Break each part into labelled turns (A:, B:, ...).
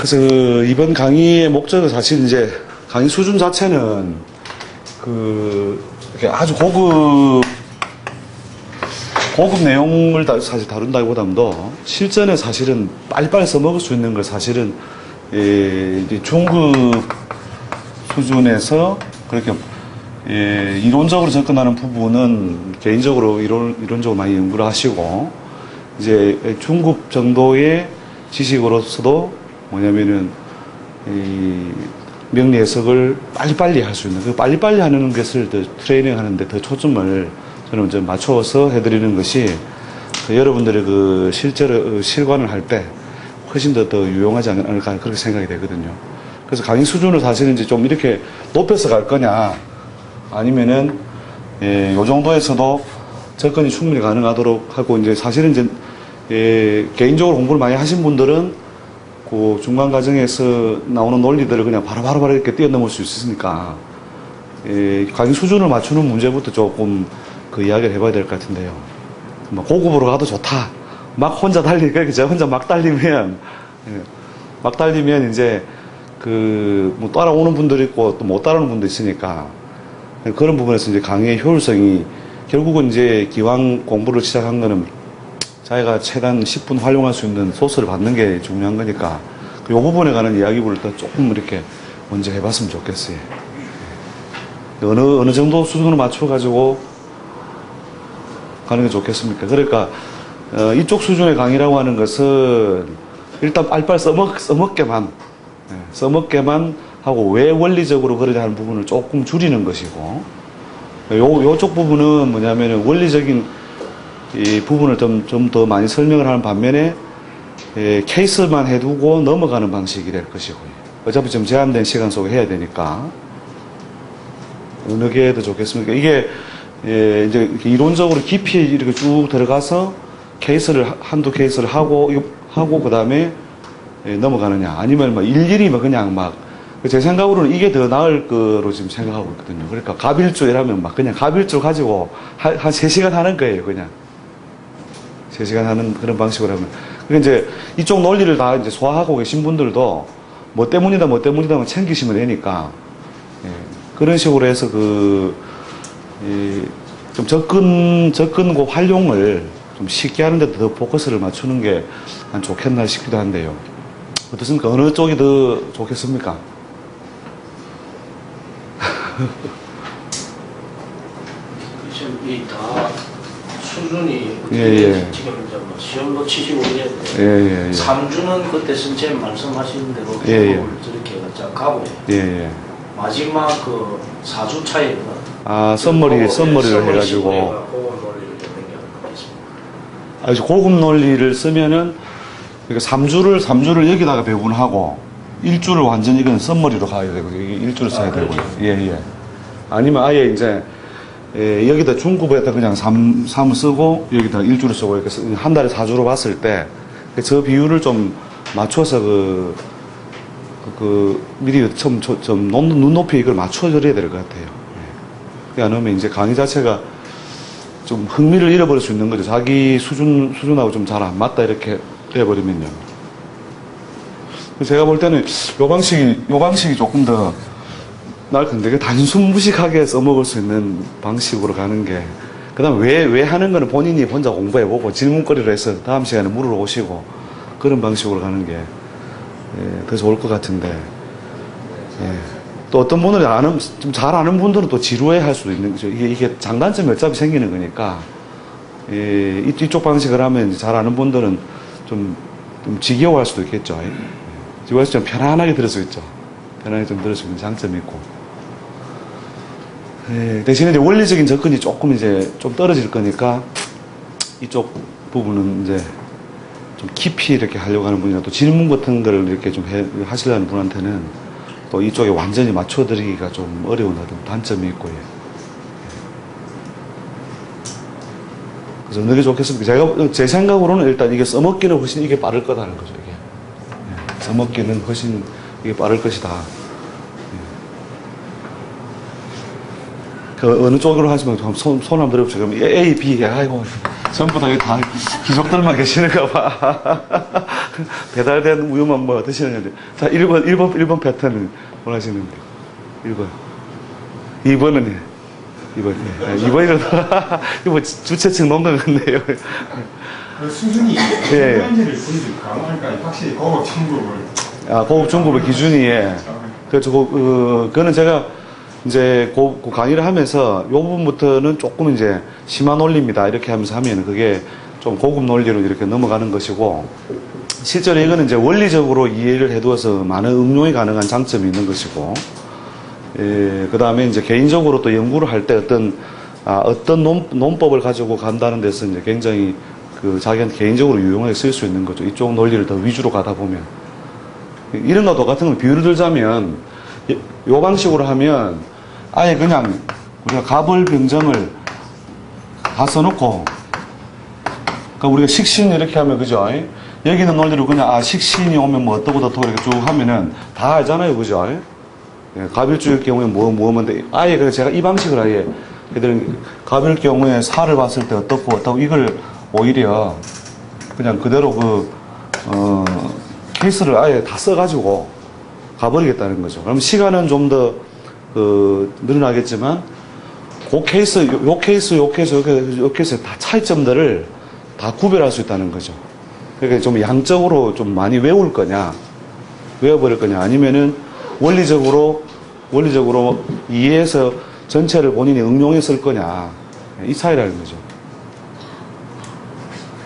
A: 그래서 이번 강의의 목적은 사실 이제 강의 수준 자체는 이렇게 아주 고급 내용을 사실 다룬다기보다도 실전에 사실은 빨리빨리 써먹을 수 있는 걸 사실은 중급 수준에서 그렇게 이론적으로 접근하는 부분은 개인적으로 이론적으로 많이 연구를 하시고, 이제 중급 정도의 지식으로서도 뭐냐면은 명리 해석을 빨리빨리 할 수 있는, 그 빨리빨리 하는 것을 더 트레이닝 하는데 더 초점을 저는 좀 맞춰서 해드리는 것이 여러분들의 실제로 실관을 할 때 훨씬 더 유용하지 않을까 그렇게 생각이 되거든요. 그래서 강의 수준을 사실은 이제 좀 이렇게 높여서 갈 거냐, 아니면은 요 정도에서도 접근이 충분히 가능하도록 하고, 이제 사실은 이제 개인적으로 공부를 많이 하신 분들은 그 중간 과정에서 나오는 논리들을 그냥 바로바로 이렇게 뛰어넘을 수 있으니까 강의 수준을 맞추는 문제부터 조금 이야기를 해봐야 될 것 같은데요. 고급으로 가도 좋다. 막 혼자 그렇게 제가 혼자 막 달리면 이제 뭐 따라오는 분들이 있고 또 못 따라오는 분도 있으니까, 그런 부분에서 이제 강의의 효율성이 결국은 이제 기왕 공부를 시작한 거는 자기가 최단 10분 활용할 수 있는 소스를 받는 게 중요한 거니까, 이 부분에 관한 이야기를 더 조금 이렇게 먼저 해봤으면 좋겠어요. 어느 정도 수준으로 맞춰가지고 가는 게 좋겠습니까? 그러니까, 이쪽 수준의 강의라고 하는 것은 일단 빨리빨리 써먹게만 하고, 왜 원리적으로 그러냐 하는 부분을 조금 줄이는 것이고, 요쪽 부분은 뭐냐면은 원리적인 이 부분을 좀 더 많이 설명을 하는 반면에 케이스만 해두고 넘어가는 방식이 될 것이고요. 어차피 좀 제한된 시간 속에 해야 되니까 어느 게 더 좋겠습니까? 이게 이제 이론적으로 깊이 이렇게 쭉 들어가서 한두 케이스를 하고 그 다음에 넘어가느냐, 아니면 일일이 그냥 제 생각으로는 이게 더 나을 거로 지금 생각하고 있거든요. 그러니까 갑일주라면 그냥 갑일주 가지고 한 3시간 하는 거예요, 그냥. 3시간 하는 그런 방식으로 하면. 그러니까 이제 이쪽 논리를 다 이제 소화하고 계신 분들도 뭐 때문이다 챙기시면 되니까, 그런 식으로 해서 좀 접근과 활용을 좀 쉽게 하는데 더 포커스를 맞추는 게 좋겠나 싶기도 한데요. 어떻습니까? 어느 쪽이 더 좋겠습니까?
B: 지금 다 수준이 지금 이제 시험도 치시고 이랬는데 3주는 그때 선생님 말씀하신 대로 저렇게 가고 마지막 4주 차이가
A: 썸머리를 해가지고 고급 논리를 쓰면은, 그러니까 3주를 여기다가 배분하고 1주를 완전히 이건 썸머리로 가야 되고, 1주를 써야 되고, 아니면 아예 이제 여기다 중급에다 그냥 3을 쓰고 여기다 1주를 쓰고, 이렇게 한 달에 4주로 봤을 때 저 비율을 좀 맞춰서 미리 좀 눈높이 이걸 맞춰드려야 될 것 같아요. 그게 안 하면 이제 강의 자체가 좀 흥미를 잃어버릴 수 있는 거죠. 자기 수준하고 좀 잘 안 맞다 이렇게 해버리면요. 제가 볼 때는 요 방식이 조금 더 나을 텐데, 단순 무식하게 써먹을 수 있는 방식으로 가는 게, 그 다음에 왜 하는 거는 본인이 혼자 공부해보고 질문거리로 해서 다음 시간에 물어보시고, 그런 방식으로 가는 게 더 좋을 것 같은데, 또 어떤 분들이 좀 잘 아는 분들은 또 지루해 할 수도 있는 거죠. 이게 장단점이 어차피 생기는 거니까, 이쪽 방식을 하면 잘 아는 분들은 좀 지겨워할 수도 있겠죠. 지겨워서 좀 편안하게 들을 수 있죠. 편안하게 좀 들을 수 있는 장점이 있고. 대신에 이제 원리적인 접근이 조금 이제 좀 떨어질 거니까, 이쪽 부분은 이제 좀 깊이 이렇게 하려고 하는 분이나 또 질문 같은 거를 이렇게 좀 하시려는 분한테는 또 이쪽에 완전히 맞춰드리기가 좀 어려운 어떤 단점이 있고요. 그래서 어느 게 좋겠습니까? 제 생각으로는 일단 이게 써먹기는 훨씬 이게 빠를 거다는 거죠, 이게. 써먹기는 훨씬 이게 빠를 것이다. 어느 쪽으로 하시면 손 한번 들어보세요. 그럼 A, B, 아이고. 전부 다 귀족들만 계시는가 봐. 배달된 우유만 뭐 드시는데. 자, 1번 패턴을 원하시는데. 1번. 2번은, 2번. 2번이라도, 이거 주최측 논문 같네요.
C: 그 수준이, 현재를 분들 강화할까 확실히 고급 중급을.
A: 아, 고급 중급의 기준이, 예. 그렇죠. 그거는 제가 이제 강의를 하면서 요 부분부터는 조금 이제 심한 논리입니다. 이렇게 하면서 하면 그게 좀 고급 논리로 이렇게 넘어가는 것이고, 실제로 이거는 이제 원리적으로 이해를 해두어서 많은 응용이 가능한 장점이 있는 것이고, 예, 그 다음에 이제 개인적으로 또 연구를 할 때 어떤 논법을 가지고 간다는 데서 이제 굉장히 자기한테 개인적으로 유용하게 쓸 수 있는 거죠. 이쪽 논리를 더 위주로 가다 보면. 이런 거 똑같은 거 비유를 들자면, 요 방식으로 하면 아예 그냥 우리가 갑을병정을 다 써놓고, 그러니까 우리가 식신 이렇게 하면 그죠? 여기 있는 논리로 그냥 식신이 오면 뭐 어떠고 저떠고 이렇게 쭉 하면은 다 알잖아요, 그죠? 예, 갑일주일 경우에 뭐인데 아예 그래서 제가 이 방식을 아예 얘들은 갑일 경우에 사를 봤을 때 어떻고 이걸 오히려 그냥 그대로 케이스를 아예 다 써가지고 가버리겠다는 거죠. 그럼 시간은 좀 더 늘어나겠지만 요 케이스의 다 차이점들을 다 구별할 수 있다는 거죠. 그러니까 좀 양적으로 좀 많이 외울 거냐, 외워버릴 거냐, 아니면은 원리적으로 이해해서 전체를 본인이 응용해 쓸 거냐, 이 차이라는 거죠.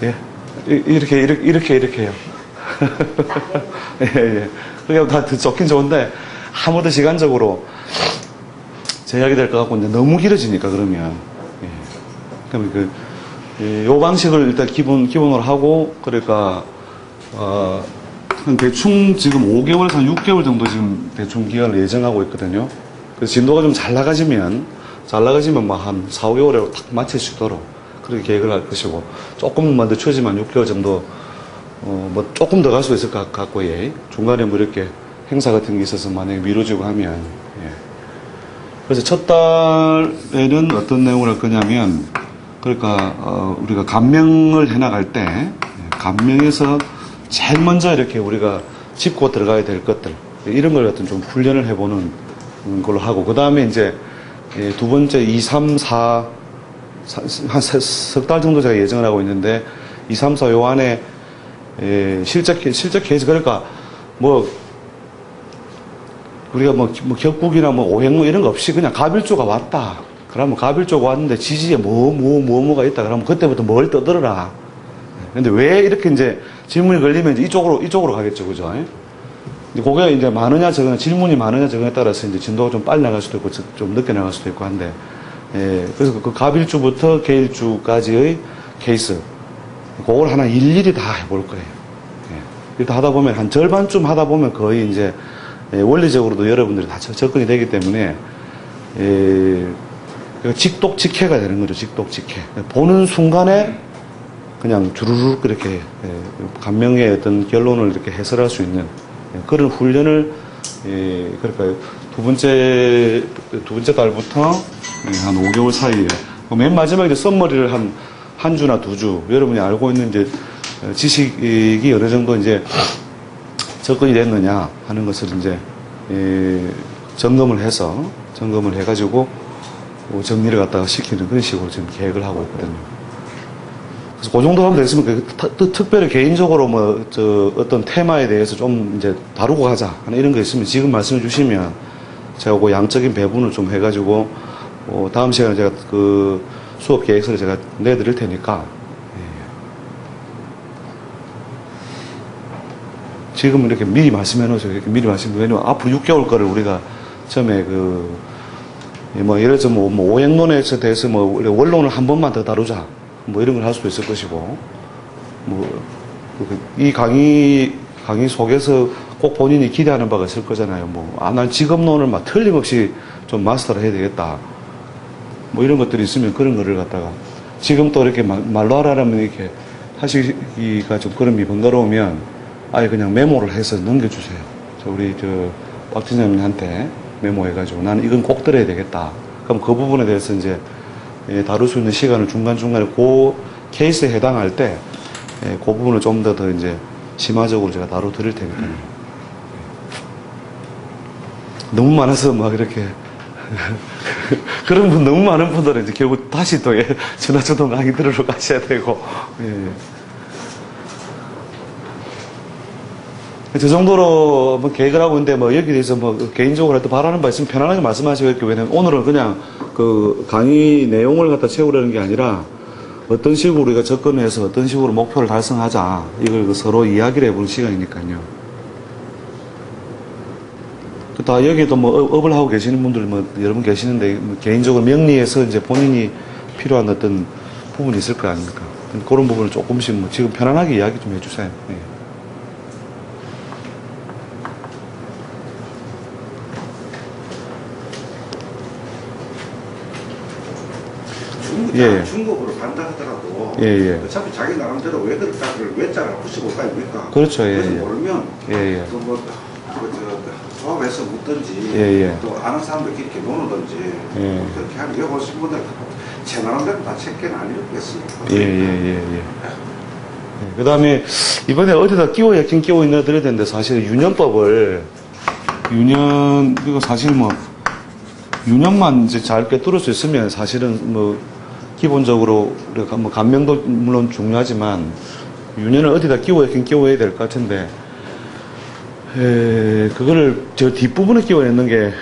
A: 예, 이렇게 해요. 예. 그러니까 다 좋긴 좋은데 아무도 시간적으로 제약이 될 것 같고 이제 너무 길어지니까 그러면. 예. 그러면 요 방식을 일단 기본으로 하고, 그러니까 대충 지금 5개월에서 한 6개월 정도 지금 대충 기간을 예정하고 있거든요. 그래서 진도가 좀 잘 나가지면 뭐 한 4, 5개월에 딱 마칠 수 있도록 그렇게 계획을 할 것이고, 조금만 더 늦춰지만 6개월 정도 뭐 조금 더 갈 수 있을 것 같고, 예. 중간에 뭐 이렇게 행사 같은 게 있어서 만약에 미뤄지고 하면, 예. 그래서 첫 달에는 어떤 내용을 할 거냐면, 그러니까 우리가 감명을 해나갈 때 감명에서 제일 먼저 이렇게 우리가 짚고 들어가야 될 것들, 이런 걸 같은 좀 훈련을 해보는 걸로 하고, 그 다음에 이제 두 번째 2, 3, 4 한 석 달 정도 제가 예정을 하고 있는데 2, 3, 4 요 안에 실제 케이스, 그러니까 뭐 우리가 뭐 격국이나 뭐 오행무 이런 거 없이 그냥 갑일주가 왔다. 그러면 갑일주가 왔는데 지지에 뭐가 있다. 그러면 그때부터 뭘 떠들어라. 근데 왜 이렇게 이제 질문이 걸리면 이제 이쪽으로 가겠죠. 그죠? 그게 이제 많으냐 적으냐, 질문이 많으냐 적으냐에 따라서 이제 진도가 좀 빨리 나갈 수도 있고 좀 늦게 나갈 수도 있고 한데, 예, 그래서 그 갑일주부터 개일주까지의 케이스, 그걸 하나 일일이 다 해볼 거예요. 예. 이렇게 하다 보면 한 절반쯤 하다 보면 거의 이제 원리적으로도 여러분들이 다 접근이 되기 때문에 직독직해가 되는 거죠. 직독직해. 보는 순간에 그냥 주르륵 이렇게 감명의 어떤 결론을 이렇게 해설할 수 있는 그런 훈련을 그러니까 두 번째 달부터 한 5개월 사이에 맨 마지막에 이제 썸머리를 한 주나 2주 여러분이 알고 있는 이제 지식이 어느 정도 이제 접근이 됐느냐 하는 것을 이제 점검을 해가지고 정리를 갖다가 시키는 그런 식으로 지금 계획을 하고 있거든요. 그래서 그 정도 하면 됐으면 특별히 개인적으로 어떤 테마에 대해서 좀 이제 다루고 가자 하는 이런 거 있으면 지금 말씀해 주시면 제가 그 양적인 배분을 좀 해가지고 다음 시간에 제가 그 수업 계획서를 제가 내드릴 테니까. 지금 이렇게 미리 말씀해 놓으세요. 이렇게 미리 왜냐면 앞으로 6개월 거를 우리가 처음에 예를 들어서 오행론에 대해서 원론을 한 번만 더 다루자. 이런 걸 할 수도 있을 것이고, 이 강의 속에서 꼭 본인이 기대하는 바가 있을 거잖아요. 난 직업론을 막 틀림없이 좀 마스터를 해야 되겠다. 이런 것들이 있으면 그런 거를 갖다가 지금 또 이렇게 말로 하라면 이렇게 하시기가 좀 그런 미 번거로우면 아예 그냥 메모를 해서 넘겨주세요. 우리 박 팀장님한테 메모해가지고 나는 이건 꼭 들어야 되겠다. 그럼 그 부분에 대해서 이제 다룰 수 있는 시간을 중간중간에 그 케이스에 해당할 때, 예, 그 부분을 좀 더 이제 심화적으로 제가 다뤄드릴 테니까요. 너무 많아서 막 이렇게 그런 분 너무 많은 분들은 이제 결국 다시 또 예, 전화주동 강의 들으러 가셔야 되고 예. 저 정도로 뭐 계획을 하고 있는데 뭐 여기에 대해서 뭐 개인적으로 또 바라는 바 있으면 편안하게 말씀하시고 이렇게 왜냐면 오늘은 그냥 그 강의 내용을 갖다 채우려는 게 아니라 어떤 식으로 우리가 접근해서 어떤 식으로 목표를 달성하자 이걸 서로 이야기를 해보는 시간이니까요. 다 여기도 뭐 업을 하고 계시는 분들 뭐 여러 분 계시는데 뭐 개인적으로 명리에서 이제 본인이 필요한 어떤 부분이 있을 거 아닙니까? 그런 부분을 조금씩 뭐 지금 편안하게 이야기 좀 해주세요. 예.
D: 중국으로 간다 하더라도
A: 예.
D: 어차피 자기 나름대로 왜 그럴까를 외자를 붙이고 가니까
A: 그렇죠.
D: 그래서 모르면
A: 뭐
D: 조합해서 묻든지 또 아는 사람들끼리 이렇게 노는든지 그렇게 하는 여기 오신 분들 제 나름대로 다 체계는 아니겠습니까?
A: 그 다음에 이번에 어디다 끼워야긴 끼워 있나 드려야 되는데 사실 이거 사실 뭐 유년만 이제 잘 꿰뚫을 수 있으면 사실은 뭐 기본적으로 우리가 뭐 감명도 물론 중요하지만 유년을 어디다 끼워야긴 끼워야 될 것 같은데 그거를 저 뒷부분에 끼워내는 게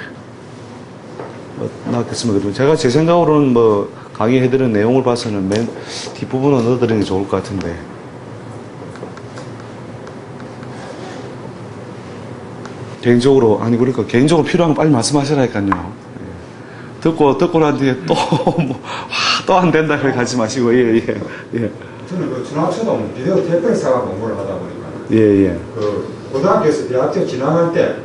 A: 낫겠습니다. 제가 제 생각으로는 뭐 강의해드리는 내용을 봐서는 맨 뒷부분을 넣어드리는 게 좋을 것 같은데 개인적으로 그러니까 개인적으로 필요한 거 빨리 말씀하시라니까요. 듣고 난 뒤에 또 안 된다 그렇게 하지 마시고
C: 저는 그 중학초도 비디오 테이프를 사가 공부를 하다 보니까 그 고등학교에서 대학교 진학할 때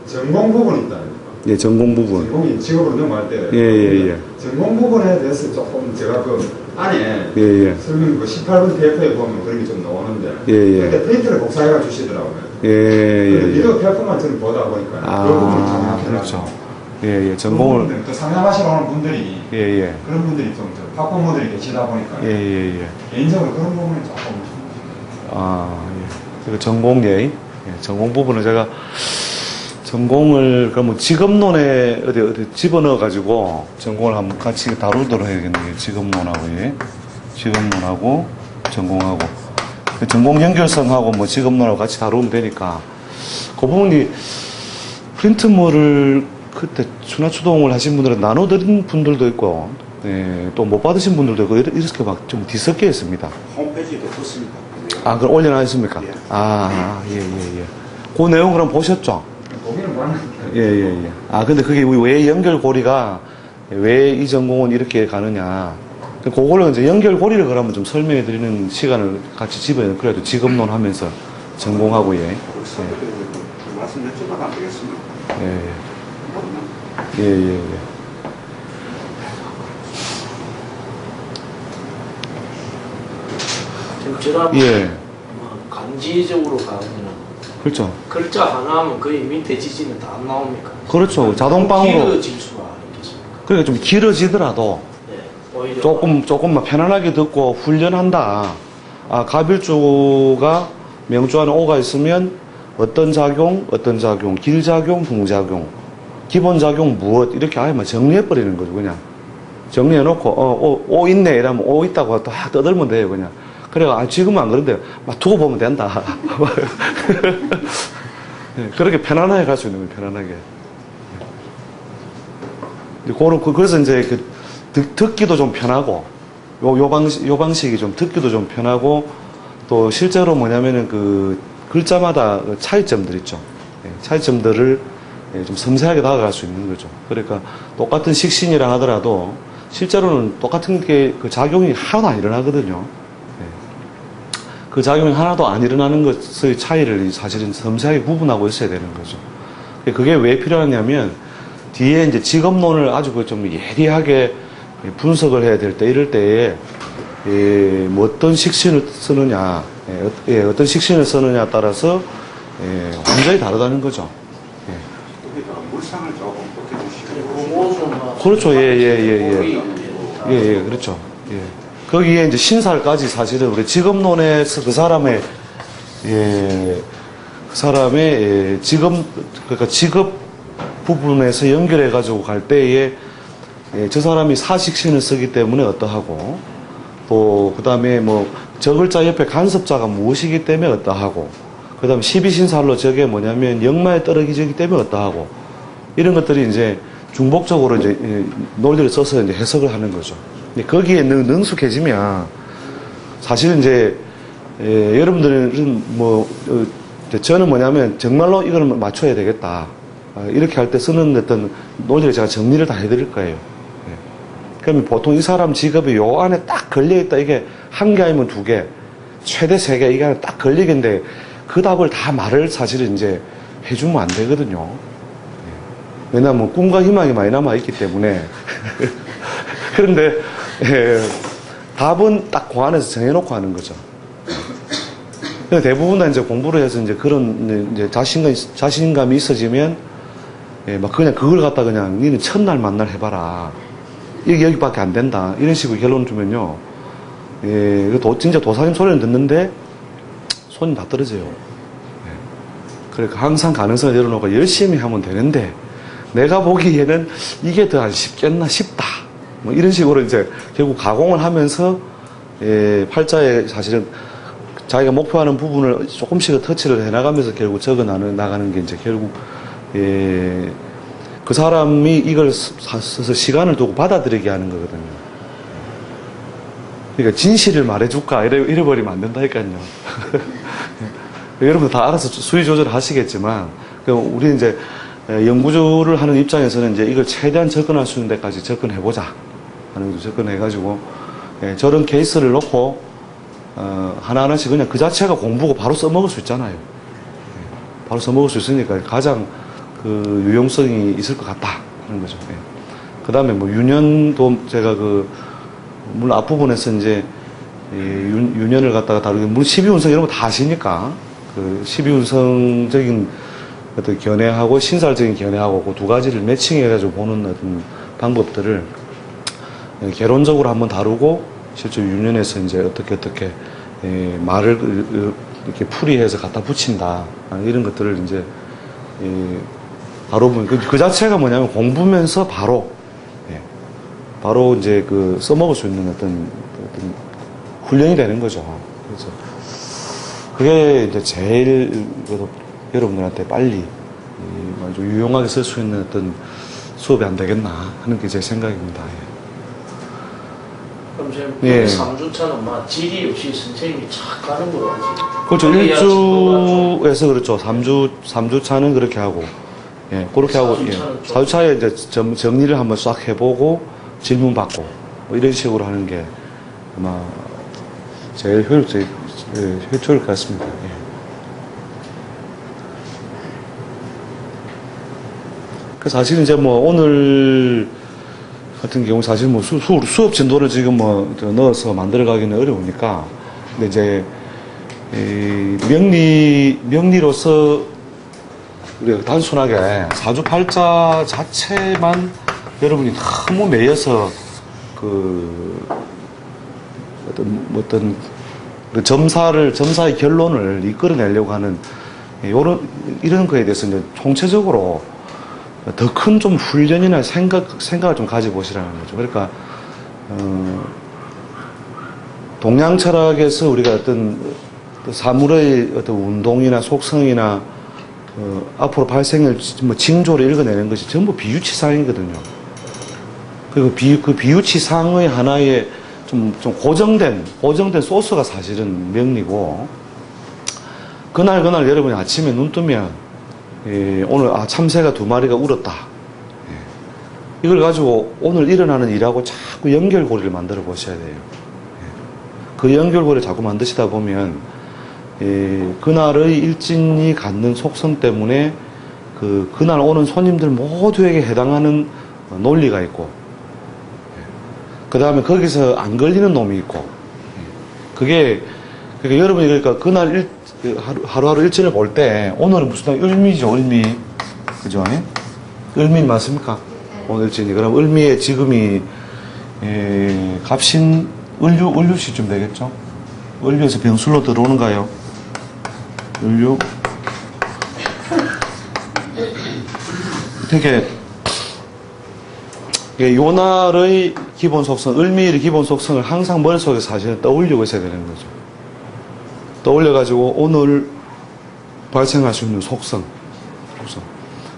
C: 전공 부분이 있다니까.
A: 전공 부분.
C: 전공이 직업으로 넘어갈 때 전공 부분에 대해서 조금 제가 그 안에 설명 그 18번 테이프에 보면 그런 게 좀 나오는데 그때 프린트를 복사해가 주시더라고요. 비디오 테이프만 저는 보다 보니까 그 부분을 참
A: 그렇죠. 전공을
C: 또 상담하시러 오는 분들이 그런 분들이 좀 학부모들이 계시다 보니까 개인적으로 그런 부분이 조금
A: 그 전공 전공 부분은 제가 전공을 그러면 직업론에 어디 집어넣어 가지고 전공을 한번 같이 다루도록 해야겠네요. 직업론하고 전공하고 전공 연결성하고 뭐 직업론하고 같이 다루면 되니까 그 부분이 프린트물을 그때 추나추동을 하신 분들은 나눠드린 분들도 있고, 또 못 받으신 분들도 있고, 이렇게 막 좀 뒤섞여 있습니다.
D: 홈페이지도 그렇습니다.
A: 그럼 올려놨습니까? 그 내용 그럼 보셨죠?
C: 보기는 봤는데.
A: 근데 그게 왜 연결고리가, 왜 이 전공은 이렇게 가느냐. 그걸로 이제 연결고리를 그러면 좀 설명해 드리는 시간을 같이 집어넣어요. 그래도 직업론 하면서 전공하고,
D: 말씀 몇 줄만 안 되겠습니까?
B: 지금 간지적으로 가면
A: 그렇죠.
B: 글자 하나 하면 거의 밑에 지지는 다 안 나옵니까?
A: 그렇죠. 자동방으로
B: 길어질 수가 있겠습니까?
A: 그러니까 좀 길어지더라도 조금만 편안하게 듣고 훈련한다. 가빌주가 명주 안에 오가 있으면 어떤 작용, 길작용, 중작용, 기본작용 무엇 이렇게 아예 막 정리해버리는 거죠. 그냥 정리해놓고 오 있네 이러면 오 있다고 다 떠들면 돼요. 그냥 그래가 지금은 안 그런데 막 두고 보면 된다. 그렇게 편안하게 갈 수 있는 거예요. 편안하게. 그래서 이제 듣기도 좀 편하고 요 방식이 좀 듣기도 좀 편하고 또 실제로 뭐냐면은 그 글자마다 차이점들 있죠. 차이점들을 좀 섬세하게 다가갈 수 있는 거죠. 그러니까 똑같은 식신이라 하더라도 실제로는 똑같은 게 그 작용이 하나도 안 일어나거든요. 그 작용이 하나도 안 일어나는 것의 차이를 사실은 섬세하게 구분하고 있어야 되는 거죠. 그게 왜 필요하냐면 뒤에 이제 직업론을 아주 좀 예리하게 분석을 해야 될 때 이럴 때에 뭐 어떤 식신을 쓰느냐, 어떤 식신을 쓰느냐에 따라서 완전히 다르다는 거죠.
D: 물상을 조금 보태주시고
A: 그렇죠. 그렇죠. 거기에 이제 신살까지 사실은 우리 직업론에서 그 사람의 직업, 그러니까 직업 부분에서 연결해가지고 갈 때에 저 사람이 사식신을 쓰기 때문에 어떠하고, 또, 그 다음에 뭐, 저 글자 옆에 간섭자가 무엇이기 때문에 어떠하고, 그 다음에 12신살로 저게 뭐냐면 역마에 떨어지기 때문에 어떠하고, 이런 것들이 이제 중복적으로 이제 논리를 써서 이제 해석을 하는 거죠. 근데 거기에 능숙해지면 사실 이제 여러분들은 뭐 저는 뭐냐면 정말로 이거는 맞춰야 되겠다 이렇게 할 때 쓰는 어떤 논리를 제가 정리를 다 해드릴 거예요. 그러면 보통 이 사람 직업이 요 안에 딱 걸려있다. 이게 한 개 아니면 두 개, 최대 세 개 이게 안에 딱 걸리겠는데 그 답을 다 말을 사실은 이제 해주면 안 되거든요. 왜냐하면 꿈과 희망이 많이 남아있기 때문에. 그런데, 답은 딱 그 안에서 정해놓고 하는 거죠. 대부분 다 이제 공부를 해서 이제 그런 이제 자신감이 있어지면, 막 그냥 그걸 갖다 그냥 니는 첫날 만날 해봐라. 이게 여기밖에 안 된다. 이런 식으로 결론 주면요. 진짜 도사님 소리는 듣는데 손이 다 떨어져요. 그러니까 항상 가능성을 내려놓고 열심히 하면 되는데, 내가 보기에는 이게 더 안 쉽겠나 싶다. 뭐 이런 식으로 이제 결국 가공을 하면서 팔자에 사실은 자기가 목표하는 부분을 조금씩 터치를 해나가면서 결국 적어 나가는 게 이제 결국 그 사람이 이걸 써서 시간을 두고 받아들이게 하는 거거든요. 그러니까 진실을 말해줄까 이래버리면 안 된다니까요. 여러분 다 알아서 수위 조절을 하시겠지만 우리 이제 연구를 하는 입장에서는 이제 이걸 최대한 접근할 수 있는 데까지 접근해보자 하는 거 접근해가지고 저런 케이스를 놓고 하나하나씩 그냥 그 자체가 공부고 바로 써먹을 수 있잖아요. 바로 써먹을 수 있으니까 가장 그 유용성이 있을 것 같다 하는 거죠. 그 다음에 뭐 유년도 제가 물론 앞부분에서 이제 유년을 갖다가 다루게 물론 12운성 이런 거 다 아시니까 그 12운성적인 어떤 견해하고 신살적인 견해하고 그 두 가지를 매칭해가지고 보는 어떤 방법들을 개론적으로 한번 다루고 실제 유년에서 이제 어떻게 말을 이렇게 풀이해서 갖다 붙인다 이런 것들을 이제 바로 그 자체가 뭐냐면 공부면서 바로 이제 써먹을 수 있는 어떤 훈련이 되는 거죠. 그래서 그게 이제 제일 여러분들한테 빨리 아주 유용하게 쓸 수 있는 어떤 수업이 안 되겠나 하는 게 제 생각입니다.
B: 그럼 지금 3주차는 막 질이 없이 선생님이 착 가는 거로 하지.
A: 그렇죠. 1주에서 그렇죠. 3주차는 그렇게 하고, 그렇게 하고, 4주차에 이제 정리를 한번 싹 해보고 질문 받고 뭐 이런 식으로 하는 게 아마 제일 효율적일 것 같습니다. 사실 이제 뭐 오늘 같은 경우 사실 뭐 수업 진도를 지금 뭐 넣어서 만들어가기는 어려우니까 근데 이제 명리로서 우리가 단순하게 사주팔자 자체만 여러분이 너무 매여서 어떤 그 점사의 결론을 이끌어내려고 하는 이런 거에 대해서 이제 총체적으로 더 큰 좀 훈련이나 생각을 좀 가져보시라는 거죠. 그러니까, 동양 철학에서 우리가 어떤 사물의 어떤 운동이나 속성이나, 앞으로 발생할 뭐 징조를 읽어내는 것이 전부 비유치상이거든요. 그리고 그 비유치상의 하나의 좀 고정된 소스가 사실은 명리고, 그날 여러분이 아침에 눈 뜨면 오늘 참새가 2마리가 울었다. 이걸 가지고 오늘 일어나는 일하고 자꾸 연결고리를 만들어 보셔야 돼요. 그 연결고리를 자꾸 만드시다 보면 그날의 일진이 갖는 속성 때문에 그날 오는 손님들 모두에게 해당하는 논리가 있고, 그 다음에 거기서 안 걸리는 놈이 있고, 그러니까 여러분이 그러니까 그날 하루하루 일진을 볼 때, 오늘은 무슨 날? 을미죠, 을미. 그죠? 을미 맞습니까? 오늘 일진이. 그럼 을미의 지금이, 갑신 을류시쯤 되겠죠? 을류에서 병술로 들어오는가요? 을류. 되게, 요날의 기본 속성, 을미의 기본 속성을 항상 머릿속에 사실은 떠올리고 있어야 되는 거죠. 떠올려가지고 오늘 발생할 수 있는 속성.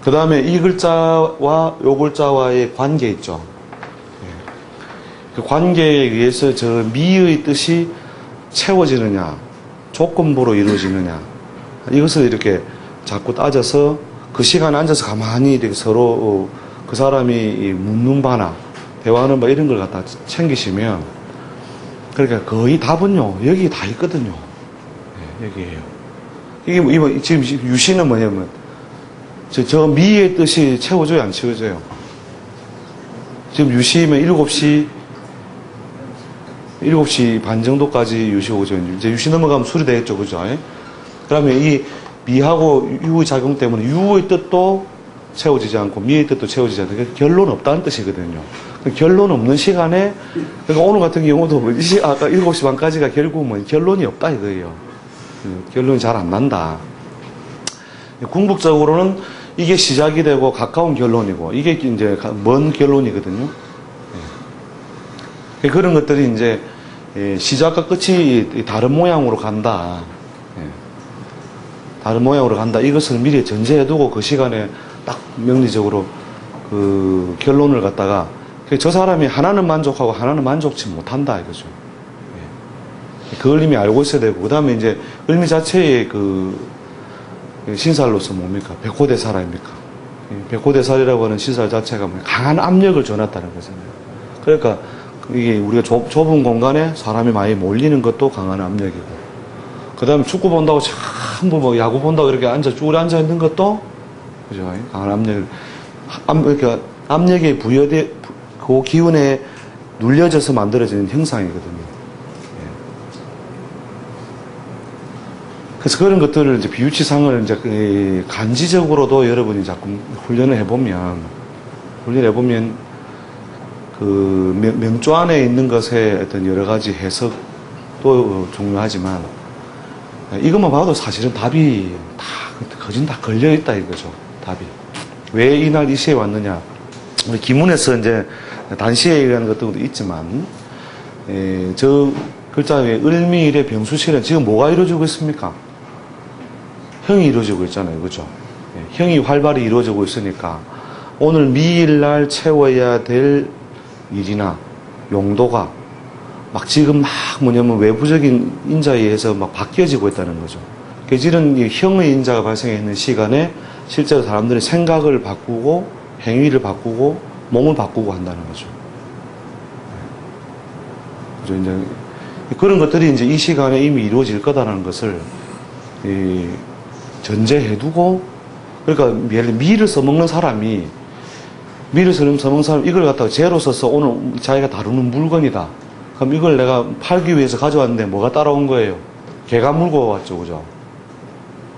A: 그 다음에 이 글자와 요 글자와의 관계 있죠. 그 관계에 의해서 저 미의 뜻이 채워지느냐, 조건부로 이루어지느냐, 이것을 이렇게 자꾸 따져서 그 시간에 앉아서 가만히 이렇게 서로 그 사람이 묻는 바나 대화하는 바 이런 걸 갖다 챙기시면, 그러니까 거의 답은요, 여기 다 있거든요. 네, 여기에요. 이게 지금 유시는 뭐냐면, 저 미의 뜻이 채워져요, 안 채워져요? 지금 유시면 7시 반 정도까지 유시 오죠. 이제 유시 넘어가면 술이 되겠죠. 그죠? 그러면 이 미하고 유의 작용 때문에 유의 뜻도 채워지지 않고 미의 뜻도 채워지지 않고 결론 없다는 뜻이거든요. 결론 없는 시간에, 그러니까 오늘 같은 경우도 아까 7시 반까지가 결국은 결론이 없다 이거예요. 결론이 잘 안 난다. 궁극적으로는 이게 시작이 되고 가까운 결론이고 이게 이제 먼 결론이거든요. 그런 것들이 이제 시작과 끝이 다른 모양으로 간다. 다른 모양으로 간다. 이것을 미리 전제해두고 그 시간에 딱 명리적으로 그 결론을 갖다가 저 사람이 하나는 만족하고 하나는 만족치 못한다 이거죠. 그걸 이미 알고 있어야 되고, 그 다음에 이제 을미 자체의 그 신살로서 뭡니까? 백호대살 아닙니까? 백호대살이라고 하는 신살 자체가 강한 압력을 줘놨다는 거잖아요. 그러니까 이게 우리가 좁은 공간에 사람이 많이 몰리는 것도 강한 압력이고, 그 다음에 축구 본다고 전부 뭐 야구 본다고 이렇게 쭈그려 앉아 있는 것도, 그죠? 강한 압력, 그러니까 압력에 그 기운에 눌려져서 만들어지는 형상이거든요. 그래서 그런 것들을 이제 비유치상을 이제 간지적으로도 여러분이 자꾸 훈련을 해보면 그 명조 안에 있는 것의 어떤 여러 가지 해석도 중요하지만 이것만 봐도 사실은 답이 거진 다 걸려있다 이거죠. 답이. 왜 이날 이 시에 왔느냐. 우리 기문에서 이제 단시에 의한 것도 있지만, 저 글자에 을미일의 병수실은 지금 뭐가 이루어지고 있습니까? 형이 이루어지고 있잖아요. 그죠? 형이 활발히 이루어지고 있으니까 오늘 미일날 채워야 될 일이나 용도가 막 지금 막 뭐냐면 외부적인 인자에 의해서 막 바뀌어지고 있다는 거죠. 이런 형의 인자가 발생했는 시간에 실제로 사람들이 생각을 바꾸고 행위를 바꾸고 몸을 바꾸고 한다는 거죠. 그죠? 이제 그런 것들이 이제 이 시간에 이미 이루어질 거다라는 것을 전제해두고, 그러니까 예를 미를 써먹는 사람이 이걸 갖다가 재로 써서 오늘 자기가 다루는 물건이다. 그럼 이걸 내가 팔기 위해서 가져왔는데 뭐가 따라온 거예요? 개가 물고 왔죠. 그죠?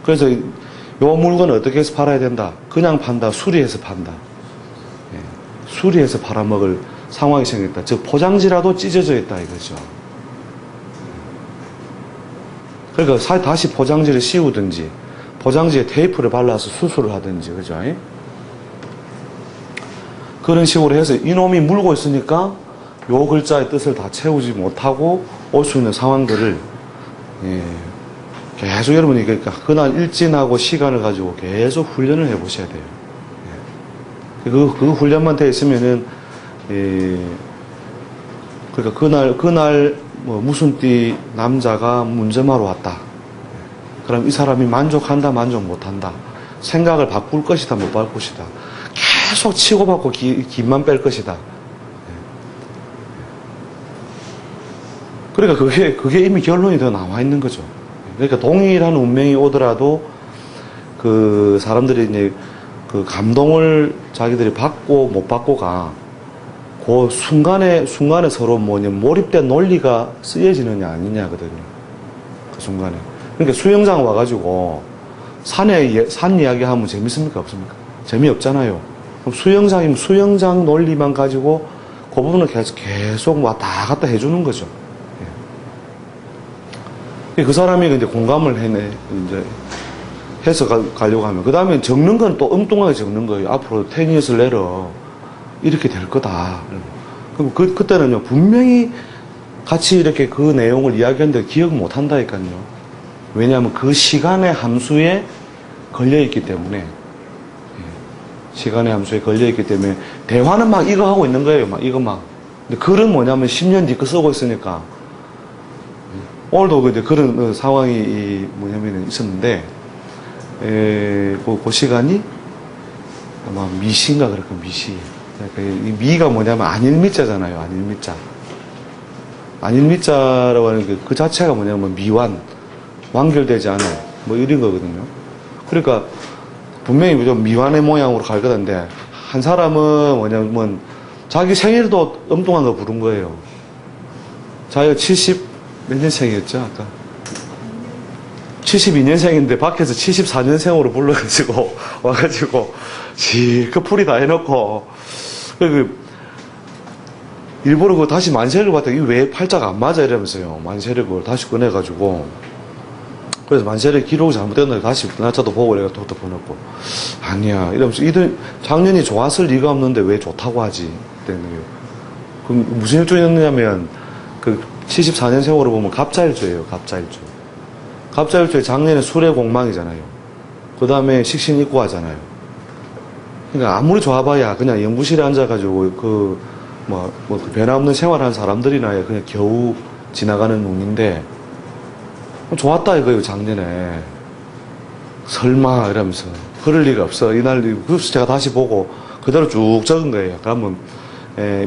A: 그래서 요 물건을 어떻게 해서 팔아야 된다? 그냥 판다. 수리해서 판다. 수리해서 팔아먹을 상황이 생겼다. 즉 포장지라도 찢어져 있다 이거죠. 그러니까 다시 포장지를 씌우든지 포장지에 테이프를 발라서 수술을 하든지, 그죠? 그런 식으로 해서 이놈이 물고 있으니까 요 글자의 뜻을 다 채우지 못하고 올 수 있는 상황들을 계속 여러분이 그러니까 그날 일진하고 시간을 가지고 계속 훈련을 해 보셔야 돼요. 그 훈련만 돼 있으면은 그러니까 그날 뭐 무슨 띠 남자가 문점하러 왔다. 그럼 이 사람이 만족한다, 만족 못한다. 생각을 바꿀 것이다, 못 바꿀 것이다. 계속 치고받고 김만 뺄 것이다. 그러니까 그게 이미 결론이 더 나와 있는 거죠. 그러니까 동일한 운명이 오더라도 그 사람들이 이제 그 감동을 자기들이 받고 못 받고가 그 순간에 서로 몰입된 논리가 쓰여지느냐 아니냐거든요. 그 순간에. 그러니까 수영장 와가지고 산 이야기 하면 재밌습니까? 없습니까? 재미없잖아요. 그럼 수영장이면 수영장 논리만 가지고 그 부분을 계속 왔다 갔다 해주는 거죠. 그 사람이 근데 공감을 이제 해서 가려고 하면, 그 다음에 적는 건 또 엉뚱하게 적는 거예요. 앞으로 10years later 이렇게 될 거다. 그럼 그때는요, 분명히 같이 이렇게 그 내용을 이야기하는데 기억 못 한다니까요. 왜냐하면 그 시간의 함수에 걸려있기 때문에. 시간의 함수에 걸려있기 때문에 대화는 막 이거 하고 있는 거예요. 막 이거 막. 근데 글은 뭐냐면 10년 뒤 거 쓰고 있으니까. 오늘도 이제 그런 상황이 뭐냐면 있었는데, 그 시간이 아마 미시인가 그럴 거예요. 미시. 그러니까 이 미가 뭐냐면 안일미자잖아요. 안일미자. 안일미자라고 하는 그 자체가 뭐냐면 미완, 완결되지 않은 뭐 이런 거거든요. 그러니까 분명히 좀 미완의 모양으로 갈 거던데, 한 사람은 뭐냐면 자기 생일도 엉뚱한 거 부른 거예요. 자기가 70 몇 년생이었죠 아까? 72년생인데 밖에서 74년생으로 불러가지고 와가지고 실컷 풀이 다 해놓고, 일부러 그 다시 만세를 봤더니 이게 왜 팔자가 안 맞아 이러면서요. 만세를 그걸 다시 꺼내가지고, 그래서 만세를 기록이 잘못됐는데 다시 날짜도 보고 내가 또 보냈고, 아니야 이러면서 이들 작년이 좋았을 리가 없는데 왜 좋다고 하지 그랬는데요. 그럼 무슨 일조였느냐면 그 74년생으로 보면 갑자일조예요. 갑자일조. 갑자일조에 작년에 술의 공망이잖아요. 그 다음에 식신입고하잖아요. 그러니까 아무리 좋아봐야 그냥 연구실에 앉아가지고 그 변화없는 생활하는 사람들이나 그냥 겨우 지나가는 운인데, 좋았다 이거예요. 작년에. 설마 이러면서 그럴 리가 없어. 이날 그래서 제가 다시 보고 그대로 쭉 적은 거예요. 그러면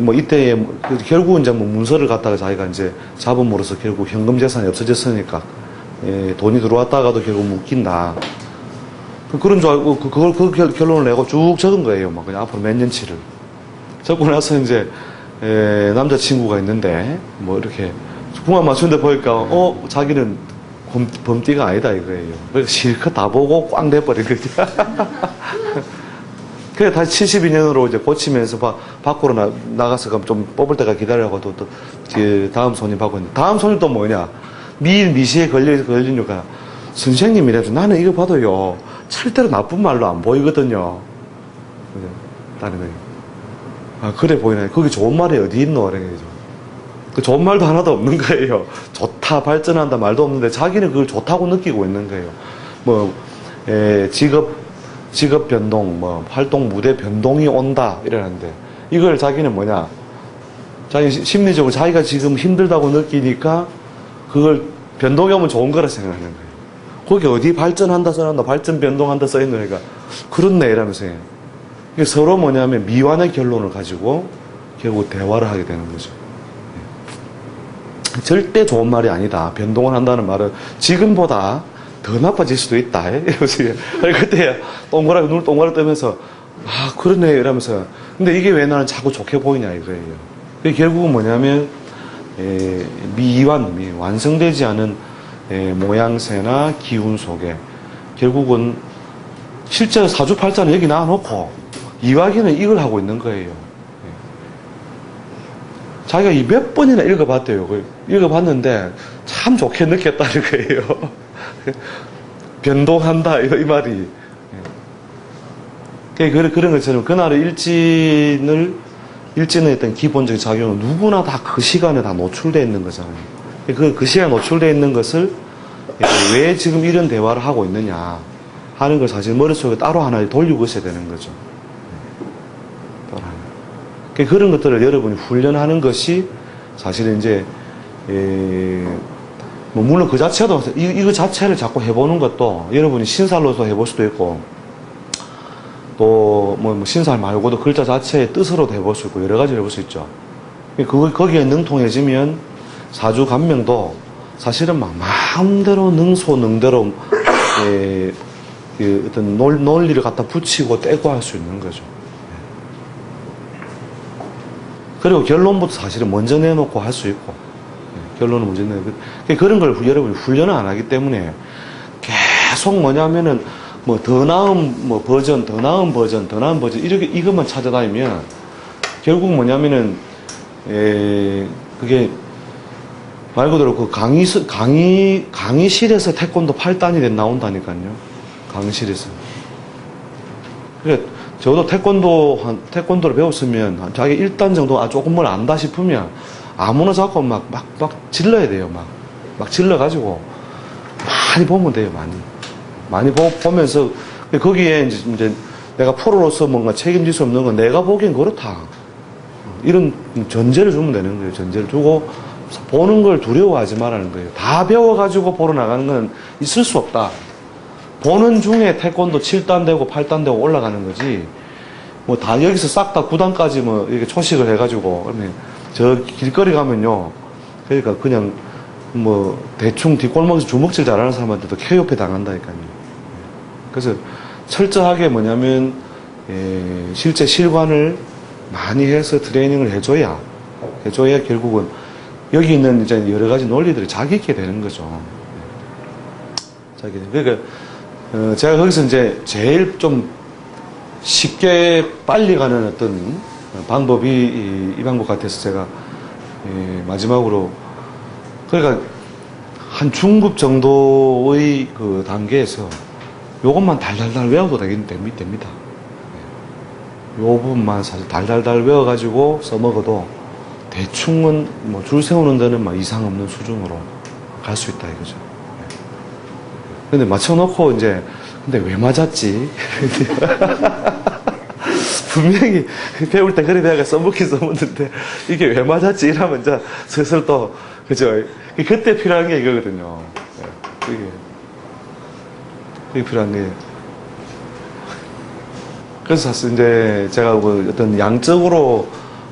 A: 뭐 이때에 결국 이제 뭐 문서를 갖다가 자기가 이제 자본으로서 결국 현금 재산이 없어졌으니까 돈이 들어왔다가도 결국 묶인다. 그런 줄 알고 그 결론을 내고 쭉 적은 거예요. 막 그냥 앞으로 몇 년치를 적고 나서 이제 남자친구가 있는데 뭐 이렇게 궁합 맞추는데 보니까 자기는 범띠가 아니다 이거예요. 그래서 실컷 다 보고 꽝 돼버린 거지. 그래 다시 72년으로 이제 고치면서 밖으로 나가서 그럼 좀 뽑을 때가 기다려고 또 다음 손님 받고 있는데, 다음 손님 또 뭐냐, 미시에 걸리니까 선생님이라서 나는 이거 봐도요 절대로 나쁜 말로 안 보이거든요. 다른 거예요. 아 그래 보이네. 거기 좋은 말이 어디 있노? 그 좋은 말도 하나도 없는 거예요. 좋다, 발전한다 말도 없는데 자기는 그걸 좋다고 느끼고 있는 거예요. 뭐 직업 변동, 뭐 활동 무대 변동이 온다 이러는데, 이걸 자기는 뭐냐, 자기 심리적으로 자기가 지금 힘들다고 느끼니까 그걸 변동이 오면 좋은 거라 생각하는 거예요. 거기 어디 발전한다 써놨나, 발전 변동한다 써있는 거니까 그렇네 이러면서. 이게 서로 뭐냐면 미완의 결론을 가지고 결국 대화를 하게 되는 거죠. 절대 좋은 말이 아니다. 변동을 한다는 말은 지금보다 더 나빠질 수도 있다. 이러면서 그때 눈을 동그랗게 뜨면서 아 그러네 이러면서, 근데 이게 왜 나는 자꾸 좋게 보이냐 이거예요. 그게 결국은 뭐냐면 미완, 완성되지 않은 모양새나 기운 속에 결국은 실제 사주팔자는 여기 놔놓고 이화기는 이걸 하고 있는 거예요. 자기가 이 몇 번이나 읽어봤대요. 읽어봤는데 참 좋게 느꼈다는 거예요. 변동한다 이 말이. 그런 것처럼 그날의 일진의 어떤 기본적인 작용은 누구나 다 그 시간에 다 노출되어 있는 거잖아요. 그 시간에 노출되어 있는 것을 왜 지금 이런 대화를 하고 있느냐 하는 걸 사실 머릿속에 따로 하나 돌리고 있어야 되는 거죠. 따로 하나. 그런 것들을 여러분이 훈련하는 것이 사실은 이제 뭐 물론 그 자체도 이거 자체를 자꾸 해보는 것도 여러분이 신살로서 해볼 수도 있고, 또 뭐 신살 말고도 글자 자체의 뜻으로도 해볼 수 있고 여러 가지 해볼 수 있죠. 거기에 능통해지면 사주 감명도 사실은 막 마음대로 능소능대로 어떤 논리를 갖다 붙이고 떼고 할 수 있는 거죠. 그리고 결론부터 사실은 먼저 내놓고 할 수 있고, 결론은 먼저 내놓고, 그런 걸 여러분이 훈련을 안 하기 때문에 계속 뭐냐면은 뭐 더 나은 버전, 더 나은 버전 이렇게 이것만 찾아다니면 결국 뭐냐면은 그게 말 그대로 그 강의실에서 태권도 8단이 나온다니까요. 강의실에서. 그래, 저도 태권도를 배웠으면 자기 1단 정도 조금 뭘 안다 싶으면 아무나 잡고 막 질러야 돼요. 막 질러가지고 많이 보면 돼요. 많이 보면서 거기에 이제 내가 프로로서 뭔가 책임질 수 없는 건 내가 보기엔 그렇다. 이런 전제를 주면 되는 거예요. 전제를 주고 보는 걸 두려워하지 말라는 거예요. 다 배워가지고 보러 나가는 건 있을 수 없다. 보는 중에 태권도 7단 되고 8단 되고 올라가는 거지. 뭐 다 여기서 싹 다 9단까지 뭐 이렇게 초식을 해가지고 그러면 저 길거리 가면요. 그러니까 그냥 뭐 대충 뒷골목에서 주먹질 잘하는 사람한테도 KOP 당한다니까요. 그래서 철저하게 뭐냐면 실제 실관을 많이 해서 트레이닝을 해줘야 결국은 여기 있는 이제 여러 가지 논리들이 자기 있게 되는 거죠. 그러니까 제가 거기서 이제 제일 좀 쉽게 빨리 가는 어떤 방법이 이 방법 같아서 제가 마지막으로 그러니까 한 중급 정도의 그 단계에서 요것만 달달달 외워도 됩니다. 요 부분만 사실 달달달 외워가지고 써먹어도 대충은 뭐 줄 세우는 데는 막 이상 없는 수준으로 갈 수 있다 이거죠. 근데 맞춰놓고 이제 근데 왜 맞았지? 분명히 배울 때 그래 내가 써먹긴 써먹는데 이게 왜 맞았지? 이러면 이제 슬슬 또 그죠? 그때 필요한 게 이거거든요. 그게 필요한 게. 그래서 사실 이제 제가 뭐 어떤 양적으로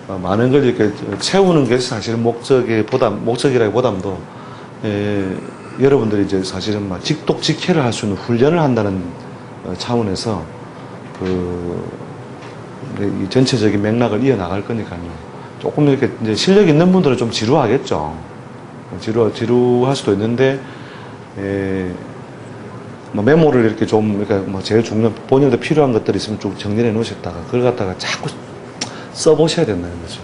A: 많은 걸 이렇게 채우는 게 사실은 목적이라기보담도 여러분들이 이제 사실은 막 직독직해를 할 수 있는 훈련을 한다는 차원에서 이 전체적인 맥락을 이어나갈 거니까요. 조금 이렇게 이제 실력 있는 분들은 좀 지루하겠죠. 지루할 수도 있는데, 뭐 메모를 이렇게 좀, 그러니까 뭐 제일 중요한, 본인한테 필요한 것들이 있으면 좀 정리해 놓으셨다가, 그걸 갖다가 자꾸 써보셔야 된다는 거죠.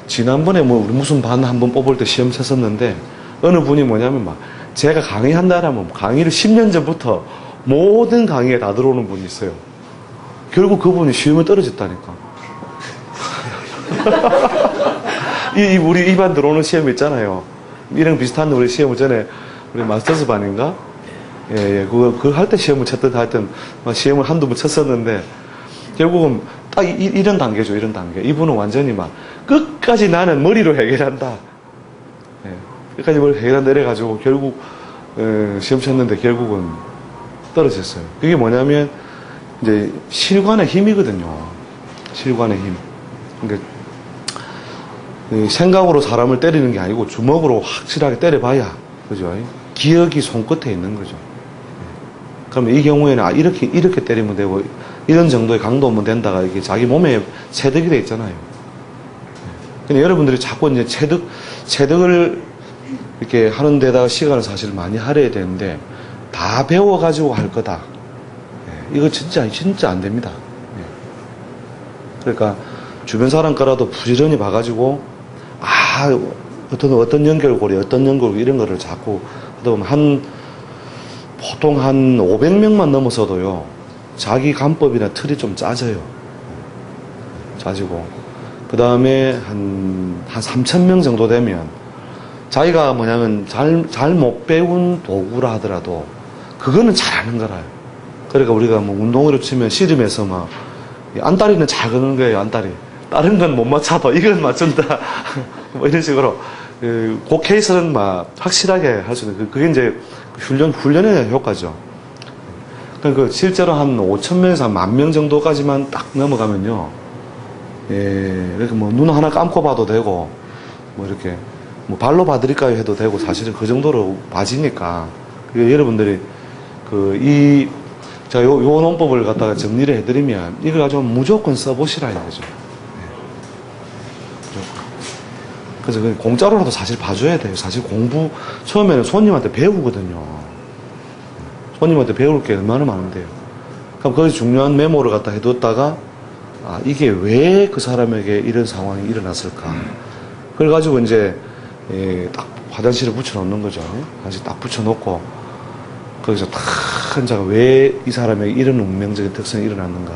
A: 지난번에 뭐 우리 무슨 반 한번 뽑을 때 시험 쳤었는데, 어느 분이 뭐냐면 막, 제가 강의한다라면 강의를 10년 전부터 모든 강의에 다 들어오는 분이 있어요. 결국 그분이 시험을 떨어졌다니까. 우리 이반 들어오는 시험 있잖아요. 이랑 비슷한 우리 시험을 전에 우리 마스터스 반인가? 그거 할 때 시험을 쳤던 하여튼 시험을 한두 번 쳤었는데 결국은 딱 이런 단계죠. 이런 단계. 이분은 완전히 막 끝까지 나는 머리로 해결한다. 끝까지 머리로 해결한다 이래가지고 결국 시험 쳤는데 결국은 떨어졌어요. 그게 뭐냐면 이제 실관의 힘이거든요. 실관의 힘. 그러니까 생각으로 사람을 때리는 게 아니고 주먹으로 확실하게 때려봐야, 그죠? 기억이 손끝에 있는 거죠. 그러면 이 경우에는 이렇게 때리면 되고 이런 정도의 강도면 된다가 이게 자기 몸에 체득이 돼 있잖아요. 근데 여러분들이 자꾸 이제 체득을 이렇게 하는 데다가 시간을 사실 많이 할애해야 되는데 다 배워가지고 할 거다. 이거 진짜 안 됩니다. 그러니까 주변 사람 거라도 부지런히 봐가지고 어떤 연결고리 이런 거를 자꾸 하다 보면 보통 한 500명만 넘어서도요 자기 간법이나 틀이 좀 짜져요. 짜지고 그 다음에 한 3,000명 정도 되면 자기가 뭐냐면 잘 못 배운 도구라 하더라도 그거는 잘하는 거라요. 그러니까 우리가 뭐 운동으로 치면 씨름에서 막 안다리는 잘 거는 거예요. 안다리 다른 건 못 맞춰도 이건 맞춘다. 뭐 이런 식으로 그 케이스는 막 확실하게 할 수 있는 그게 이제 훈련의 효과죠. 그러니까 실제로 한 5,000명에서 한 10,000명 정도까지만 딱 넘어가면요. 이렇게 뭐 눈 하나 감고 봐도 되고 뭐 이렇게 뭐 발로 봐드릴까요 해도 되고 사실은 그 정도로 봐지니까 여러분들이 제가 요 논법을 갖다가 정리를 해드리면 이걸 가지고 무조건 써보시라 이거죠. 그래서 공짜로라도 사실 봐줘야 돼요. 사실 공부 처음에는 손님한테 배우거든요. 손님한테 배울 게 얼마나 많은데요. 그럼 거기서 중요한 메모를 갖다 해뒀다가 아, 이게 왜 그 사람에게 이런 상황이 일어났을까. 그래가지고 이제, 딱 화장실에 붙여놓는 거죠. 화장실 딱 붙여놓고, 거기서 탁, 혼자가 왜 이 사람에게 이런 운명적인 특성이 일어났는가.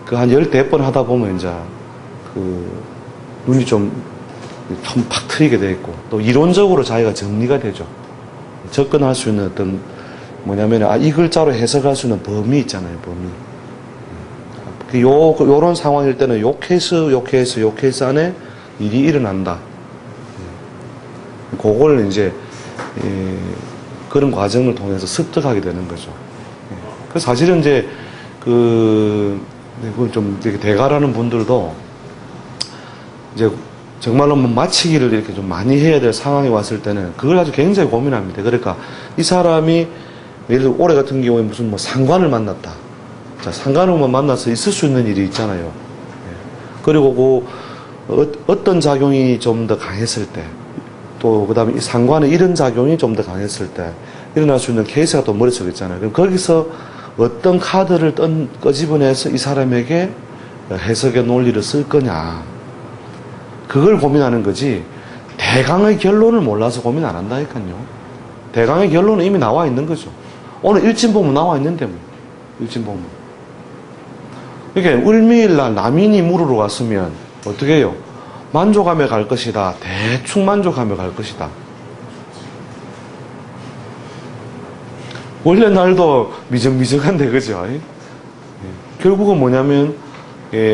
A: 그 한 10대 번 하다 보면 이제, 눈이 좀 팍 트이게 돼 있고, 또 이론적으로 자기가 정리가 되죠. 접근할 수 있는 어떤, 뭐냐면, 이 글자로 해석할 수 있는 범위 있잖아요, 범위. 요런 상황일 때는 요 케이스 안에 일이 일어난다. 그걸 이제, 그런 과정을 통해서 습득하게 되는 거죠. 그래서 사실은 이제, 그걸 좀 이렇게 대가라는 분들도, 이제, 정말로 뭐 마치기를 이렇게 좀 많이 해야 될 상황이 왔을 때는 그걸 아주 굉장히 고민합니다. 그러니까 이 사람이 예를 들어 올해 같은 경우에 무슨 뭐 상관을 만났다. 자, 상관을 만나서 있을 수 있는 일이 있잖아요. 그리고 어떤 작용이 좀 더 강했을 때, 또 그 다음에 이 상관의 이런 작용이 좀 더 강했을 때 일어날 수 있는 케이스가 또 머릿속에 있잖아요. 그럼 거기서 어떤 카드를 꺼집어내서 이 사람에게 해석의 논리를 쓸 거냐. 그걸 고민하는 거지, 대강의 결론을 몰라서 고민 안 한다니까요. 대강의 결론은 이미 나와 있는 거죠. 오늘 일진보문 나와 있는데, 뭐. 일진보문. 그러니까, 을미일날 남인이 물으러 왔으면, 어떻게 해요? 만족하며 갈 것이다. 대충 만족하며 갈 것이다. 원래 날도 미정미정한데, 그죠? 결국은 뭐냐면,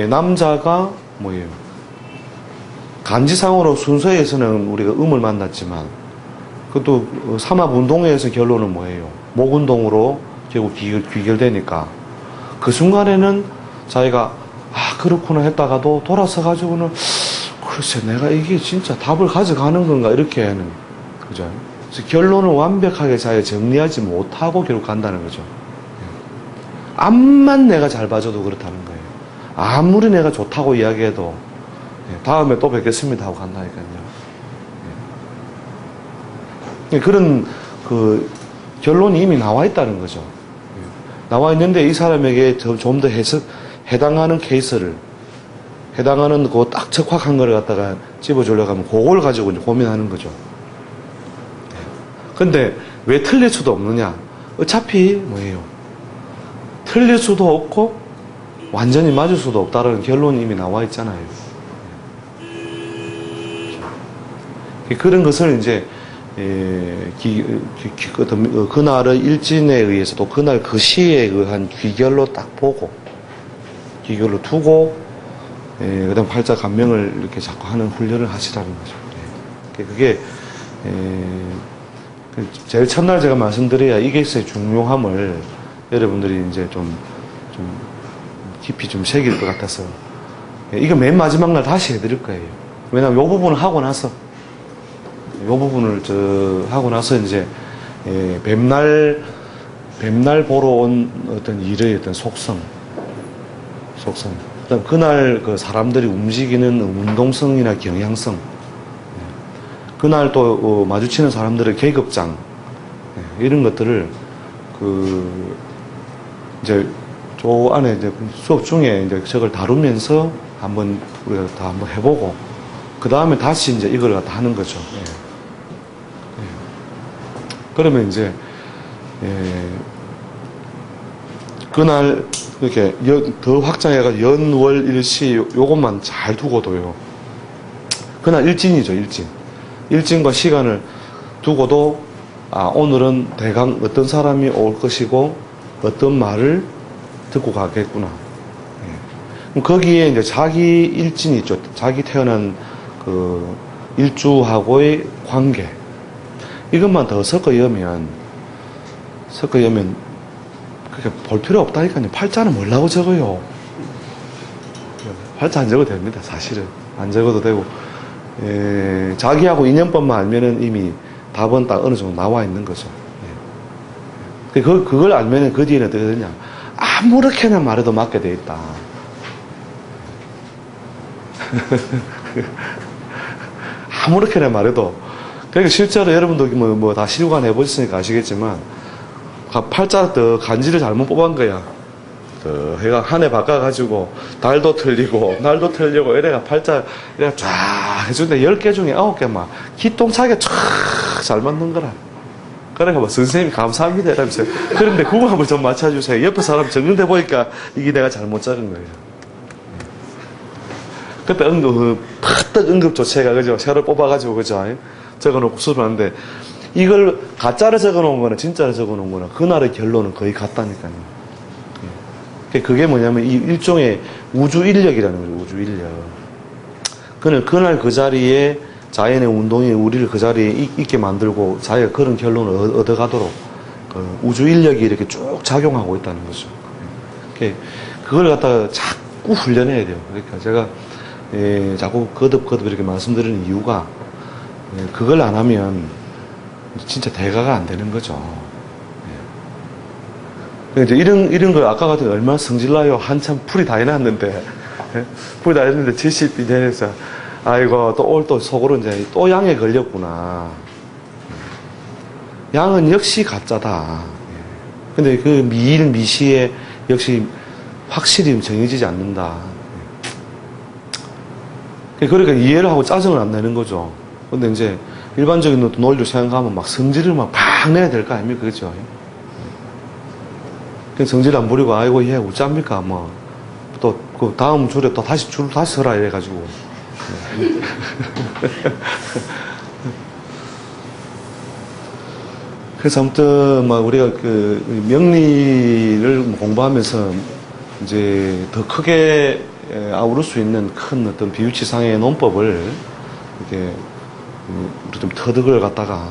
A: 남자가 뭐예요? 간지상으로 순서에서는 우리가 음을 만났지만, 그것도 삼합운동회에서 결론은 뭐예요? 목운동으로 결국 귀결되니까, 그 순간에는 자기가, 그렇구나 했다가도 돌아서가지고는, 글쎄, 내가 이게 진짜 답을 가져가는 건가, 이렇게 하는, 그죠? 그래서 결론을 완벽하게 자기가 정리하지 못하고 결국 간다는 거죠. 암만 내가 잘 봐줘도 그렇다는 거예요. 아무리 내가 좋다고 이야기해도, 다음에 또 뵙겠습니다 하고 간다니까요. 그런 결론이 이미 나와 있다는 거죠. 나와 있는데 이 사람에게 좀 더 해당하는 케이스를, 해당하는 그 딱 적확한 걸 갖다가 집어주려고 하면 그걸 가지고 이제 고민하는 거죠. 근데 왜 틀릴 수도 없느냐? 어차피 뭐예요? 틀릴 수도 없고 완전히 맞을 수도 없다는 결론이 이미 나와 있잖아요. 그런 것을 이제 그날의 일진에 의해서 또 그날 그 시에 의한 귀결로 딱 보고 귀결로 두고 그다음 팔자 감명을 이렇게 자꾸 하는 훈련을 하시라는 거죠. 그게 제일 첫날 제가 말씀드려야 이게 있어요. 중요함을 여러분들이 이제 좀 깊이 좀 새길 것 같아서 이거 맨 마지막 날 다시 해드릴 거예요. 왜냐하면 이 부분을 하고 나서 이 부분을 하고 나서 이제 뱀날 보러 온 어떤 일의 어떤 속성, 그다음 그날 그 사람들이 움직이는 운동성이나 경향성, 그날 또 마주치는 사람들의 계급장, 이런 것들을 이제 저 안에 이제 수업 중에 이제 저걸 다루면서 한번 우리가 다 한번 해보고 그 다음에 다시 이제 이걸 갖다 하는 거죠. 그러면 이제 그날 이렇게 더 확장해가 연월 일시 요것만 잘 두고도요. 그날 일진이죠, 일진과 시간을 두고도 오늘은 대강 어떤 사람이 올 것이고 어떤 말을 듣고 가겠구나. 그럼 거기에 이제 자기 일진이 있죠. 자기 태어난 그 일주하고의 관계. 이것만 더 섞어 여면 그렇게 볼 필요 없다니까요. 팔자는 뭐라고 적어요? 팔자 안 적어도 됩니다. 사실은 안 적어도 되고 자기하고 인연법만 알면은 이미 답은 딱 어느 정도 나와 있는 거죠. 그걸 알면은 그 뒤에는 어떻게 되냐? 아무렇게나 말해도 맞게 돼 있다. 아무렇게나 말해도. 그러니까 실제로 여러분도 뭐 다 실관 해보셨으니까 아시겠지만 팔자 더 간지를 잘못 뽑은 거야. 해가 한 해 바꿔가지고 달도 틀리고 날도 틀리고 이래가 팔자 이래가 쫙 해주는데 10개 중에 9개 막 기똥차게 쫙 잘 맞는 거라. 그래가 뭐 선생님이 감사합니다 이러면서 그런데 궁합을 좀 맞춰주세요. 옆에 사람 적는데 보니까 이게 내가 잘못 적은 거예요. 그때 팍떡 응급조치가 그죠? 새로 뽑아가지고 그죠? 적어놓고 수술하는데 이걸 가짜로 적어놓은 거는 진짜로 적어놓은 거는 그날의 결론은 거의 같다니까요. 그게 뭐냐면 이 일종의 우주 인력이라는 거죠. 우주 인력. 그날 그 자리에 자연의 운동이 우리를 그 자리에 있게 만들고 자기가 그런 결론을 얻어가도록 그 우주 인력이 이렇게 쭉 작용하고 있다는 거죠. 그걸 갖다가 자꾸 훈련해야 돼요. 그러니까 제가 자꾸 거듭 이렇게 말씀드리는 이유가 그걸 안 하면 진짜 대가가 안 되는 거죠. 이제 이런 거 아까 같은 거 얼마나 성질나요? 한참 풀이 다 해놨는데, 풀이 다 했는데 70이 돼서, 아이고, 또 속으로 이제 또 양에 걸렸구나. 양은 역시 가짜다. 근데 그 미시에 역시 확실히 정해지지 않는다. 그러니까 이해를 하고 짜증을 안 내는 거죠. 근데 이제 일반적인 논리로 생각하면 막 성질을 막 팍 내야 될 거 아닙니까? 그죠? 성질 안 부리고, 아이고, 얘 어쩝니까? 뭐, 또, 그 다음 줄에 또 다시 서라, 이래가지고. 그래서 아무튼, 막, 우리가 그, 명리를 공부하면서, 이제, 더 크게 아우를 수 있는 큰 어떤 비유치상의 논법을, 이렇게, 우리 좀 터득을 갖다가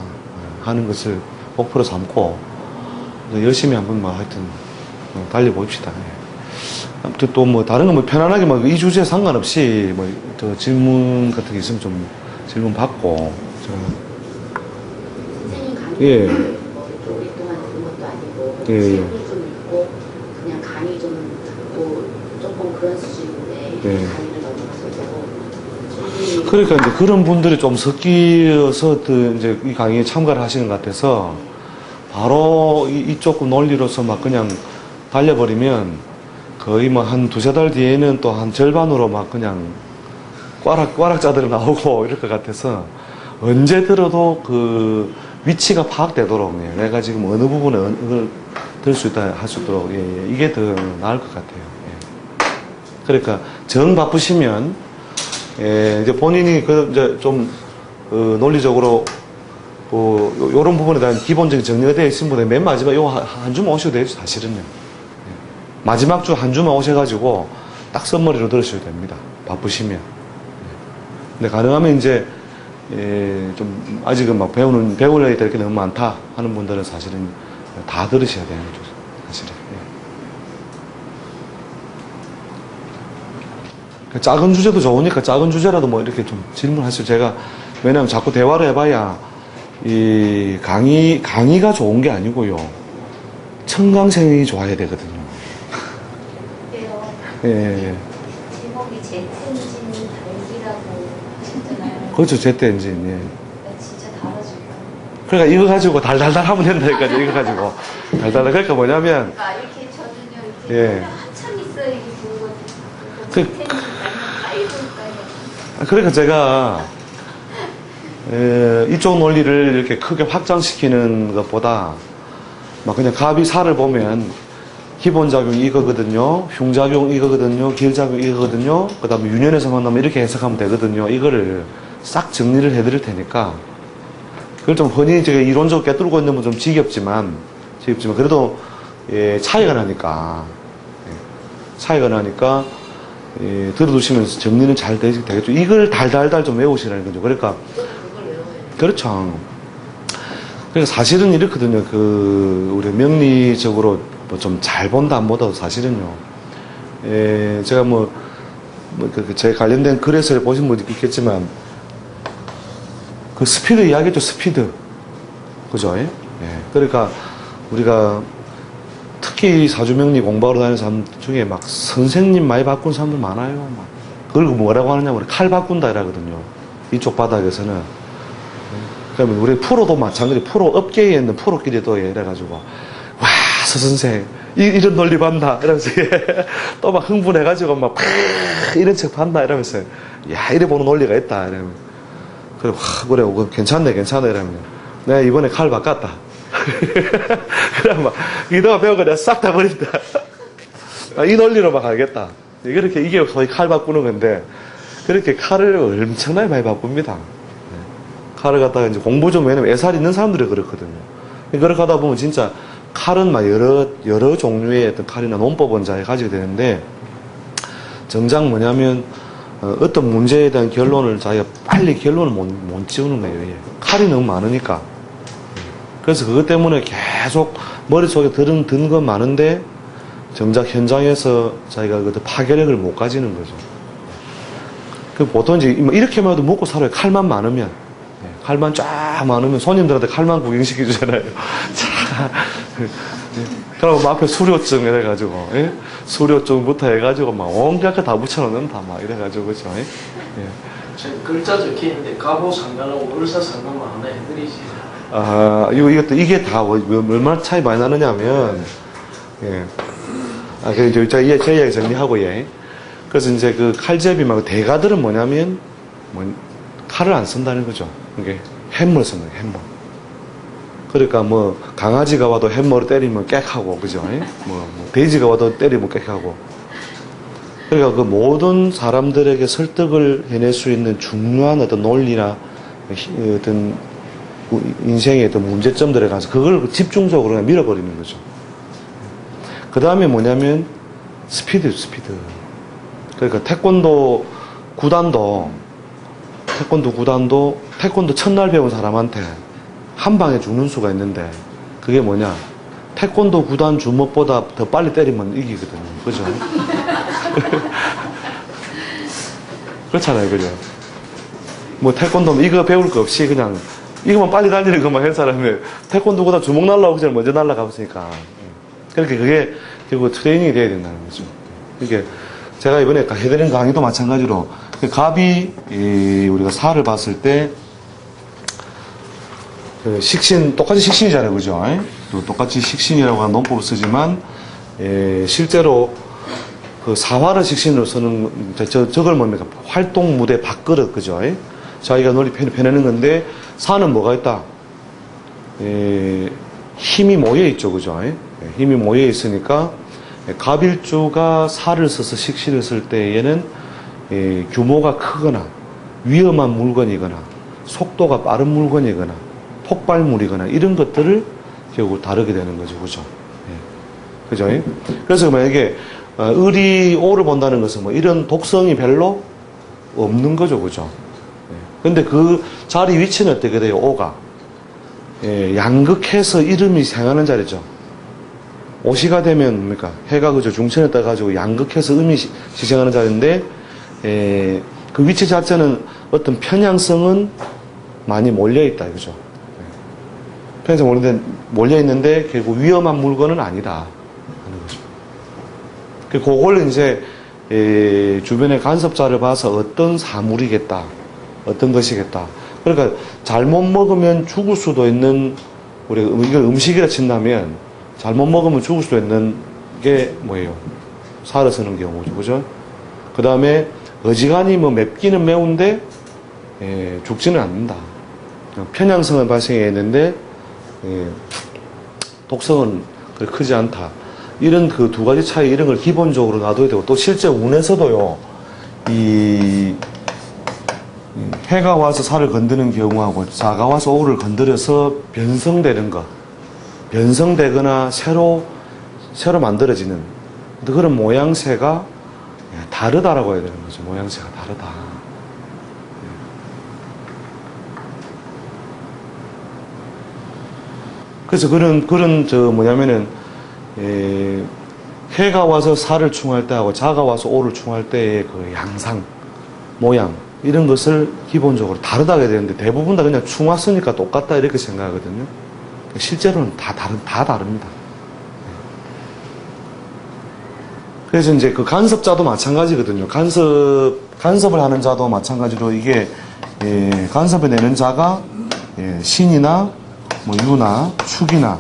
A: 하는 것을 목표로 삼고, 열심히 한번 막 하여튼, 달려봅시다. 아무튼 또 뭐 다른 거 뭐 편안하게 막 이 주제에 상관없이 뭐 저 질문 같은 게 있으면 좀 질문 받고.
E: 선생님 강의
A: 예.
E: 뭐 이렇게 오랫동안 듣는 것도 아니고
A: 예.
E: 책을 좀 읽고 그냥 강의 좀 듣고 조금 그런 수준인데 강의를 넘어가서 보고
A: 그러니까 이제 그런 분들이 좀 섞여서 이제 이 강의에 참가를 하시는 것 같아서 바로 이쪽 논리로서 막 그냥 달려버리면 거의 뭐 한 2-3달 뒤에는 또 한 절반으로 막 그냥 꽈락짜들이 나오고 이럴 것 같아서 언제 들어도 그 위치가 파악되도록 내가 지금 어느 부분에 들 수 있다 할 수 있도록 이게 더 나을 것 같아요. 그러니까 정 바쁘시면 이제 본인이 이제 좀 논리적으로 요런 부분에 대한 기본적인 정리가 되어 있으신 분은 맨 마지막 요 한 주만 오셔도 돼요, 사실은요. 마지막 주 한 주만 오셔가지고 딱 선머리로 들으셔도 됩니다. 바쁘시면. 근데 가능하면 이제 좀 아직은 막 배우려야 될 게 너무 많다 하는 분들은 사실은 다 들으셔야 되는 거죠, 사실은. 작은 주제도 좋으니까 작은 주제라도 뭐 이렇게 좀 질문하시죠. 제가 왜냐면 자꾸 대화를 해봐야 이 강의가 좋은 게 아니고요. 청강생이 좋아야 되거든요. 예.
F: 제목이 제트엔진 달기라고 하셨잖아요.
A: 그렇죠, 제트엔진. 예.
F: 나 진짜 달아줄 거야.
A: 그러니까 이거 가지고 달달달 하면 된다니까, 이거 가지고. 달달달. 그러니까 뭐냐면.
F: 그러니까 이렇게 저는요, 이렇게
A: 예.
F: 한참 있어야 이게 좋은 거.
A: 그-
F: 빨리 볼까요?
A: 그러니까 제가, 이쪽 논리를 이렇게 크게 확장시키는 것보다, 막 그냥 갑이사를 보면, 기본작용이 이거거든요. 흉작용 이거거든요. 길작용 이거거든요. 그 다음에 유년에서 만나면 이렇게 해석하면 되거든요. 이거를 싹 정리를 해드릴 테니까. 그걸 좀 흔히 제가 이론적으로 꿰뚫고 있는 건 좀 지겹지만, 그래도, 차이가 나니까. 들어두시면서 정리는 잘 되겠죠. 이걸 달달달 좀 외우시라는 거죠. 그러니까. 그렇죠. 그러니까 사실은 이렇거든요. 우리 명리적으로 뭐 좀 잘 본다 안 보다 사실은요. 제가 제 관련된 글에서 보신 분도 있겠지만 그 스피드 이야기죠. 스피드. 그죠? 그러니까 우리가 특히 사주명리 공부하러 다니는 사람 중에 막 선생님 많이 바꾼 사람들 많아요. 막. 그걸 뭐라고 하느냐면 칼 바꾼다 이라거든요. 이쪽 바닥에서는. 그러면 우리 프로도 마찬가지. 프로 업계에 있는 프로끼리도 이래가지고 와 서선생 이런 논리 봤나 이러면서 또 막 흥분해가지고 막 이런 책 봤나 이러면서 야 이래 보는 논리가 있다 이러면 그래 그래 괜찮네 이러면 내가 이번에 칼 바꿨다 그래 막 이동안 배운 거 내가 싹 다 버린다 이 논리로 막 가겠다 이게 소위 칼 바꾸는 건데 그렇게 칼을 엄청나게 많이 바꿉니다. 칼을 갖다가 이제 공부 좀 왜냐면 애살 있는 사람들이 그렇거든요. 그렇게 하다 보면 진짜 칼은 막 여러 종류의 어떤 칼이나 논법 원자에 가지게 되는데 정작 뭐냐면 어떤 문제에 대한 결론을 자기가 빨리 결론을 못 지우는 거예요. 칼이 너무 많으니까. 그래서 그것 때문에 계속 머릿속에 든 건 많은데 정작 현장에서 자기가 그 파괴력을 못 가지는 거죠. 그 보통 이제 이렇게만 해도 먹고 살아요. 칼만 많으면. 칼만 쫙 많으면 손님들한테 칼만 구경시켜 주잖아요. 그럼 뭐 앞에 수료증 이래가지고, 예? 수료증부터 해가지고 막 온갖 거 다 붙여놓는다 막 이래가지고 그죠? 예?
B: 글자 적혀있는데 가보 상관하고 을사 상관만 하나 해드리지.
A: 아 이게 다 얼마나 차이 많이 나느냐면 예. 그 제 이야기 정리하고 예. 그래서 이제 그 칼제비 말고 대가들은 뭐냐면 칼을 안 쓴다는 거죠. 이게 햄머를 쓰는 거예요. 햄머. 그러니까 뭐 강아지가 와도 햄머를 때리면 깨하고 그죠? 뭐 돼지가 와도 때리면 깨하고. 그러니까 그 모든 사람들에게 설득을 해낼 수 있는 중요한 어떤 논리나 어떤 인생의 어떤 문제점들에 가서 그걸 집중적으로 그냥 밀어버리는 거죠. 그 다음에 뭐냐면 스피드. 그러니까 태권도 구단도 태권도 첫날 배운 사람한테 한 방에 죽는 수가 있는데 그게 뭐냐 태권도 구단 주먹보다 더 빨리 때리면 이기거든요. 그죠? 그렇잖아요. 그죠? 뭐 태권도 이거 배울 거 없이 그냥 이거만 빨리 달리는 것만 한 사람이 태권도보다 주먹 날라오기 전에 먼저 날라가보니까 그렇게 그게 결국 트레이닝이 돼야 된다는 거죠. 이게 제가 이번에 해드린 강의도 마찬가지로 갑이 우리가 사를 봤을 때 식신 똑같이 식신이잖아요, 그죠? 똑같이 식신이라고 하는 논법을 쓰지만 실제로 그 사화를 식신으로 쓰는 저걸 뭡니까? 활동 무대 밥그릇, 그죠? 자기가 논리 펴내는 건데 사는 뭐가 있다? 힘이 모여 있죠, 그죠? 힘이 모여 있으니까 갑일주가 사를 써서 식신을 쓸 때에는 규모가 크거나 위험한 물건이거나 속도가 빠른 물건이거나 폭발물이거나 이런 것들을 결국 다루게 되는 거죠, 그죠? 그죠? 그래서 만약에 을이 오를 본다는 것은 뭐 이런 독성이 별로 없는 거죠, 그죠? 근데 그 자리 위치는 어떻게 돼요, 오가? 양극해서 이름이 생하는 자리죠. 오시가 되면 뭡니까? 해가 그저 중천에 떠가지고 양극해서 음이 시생하는 자리인데, 그 위치 자체는 어떤 편향성은 많이 몰려있다, 그죠? 편향성 몰려있는데, 결국 위험한 물건은 아니다. 하는 거죠. 그걸 이제, 주변의 간섭자를 봐서 어떤 사물이겠다. 어떤 것이겠다. 그러니까, 잘못 먹으면 죽을 수도 있는, 우리가 이걸 음식이라 친다면, 잘못 먹으면 죽을 수도 있는 게 뭐예요? 살을 쓰는 경우죠. 그죠? 그 다음에 어지간히 뭐 맵기는 매운데 죽지는 않는다. 편향성은 발생했는데 독성은 그렇게 크지 않다. 이런 그 두 가지 차이 이런 걸 기본적으로 놔둬야 되고 또 실제 운에서도요. 이 해가 와서 살을 건드는 경우하고 자가 와서 오를 건드려서 변성되는 것 변성되거나 새로 만들어지는 그런 모양새가 다르다라고 해야 되는 거죠. 모양새가 다르다. 그래서 뭐냐면은 해가 와서 살을 충할 때하고 자가 와서 오를 충할 때의 그 양상, 모양 이런 것을 기본적으로 다르다고 해야 되는데 대부분 다 그냥 충왔으니까 똑같다 이렇게 생각하거든요. 실제로는 다 다릅니다. 그래서 이제 그 간섭자도 마찬가지거든요. 간섭을 하는 자도 마찬가지로 이게, 간섭을 내는 자가, 신이나, 뭐, 유나, 축이나,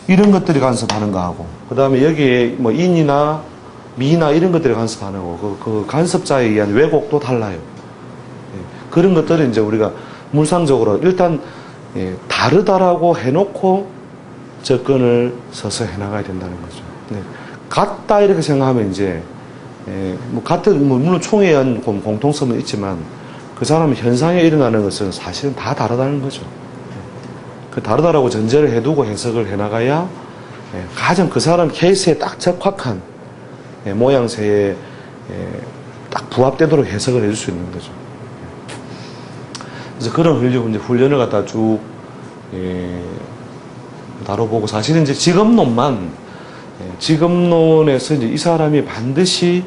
A: 이런 것들이 간섭하는 거하고, 그 다음에 여기에 뭐 인이나 미나 이런 것들이 간섭하는 거고, 그 간섭자에 의한 왜곡도 달라요. 예, 그런 것들을 이제 우리가 물상적으로 일단 다르다라고 해놓고 접근을 서서 해나가야 된다는 거죠. 네. 같다 이렇게 생각하면 이제 뭐 같은 뭐 물론 총에 의한 공통성은 있지만 그 사람의 현상에 일어나는 것은 사실은 다 다르다는 거죠. 그 다르다라고 전제를 해두고 해석을 해나가야 가장 그 사람 케이스에 딱 적확한 모양새에 딱 부합되도록 해석을 해줄 수 있는 거죠. 그래서 그런 훈련을 갖다 쭉 다뤄보고, 사실은 이제 직업론에서 이제 이 사람이 반드시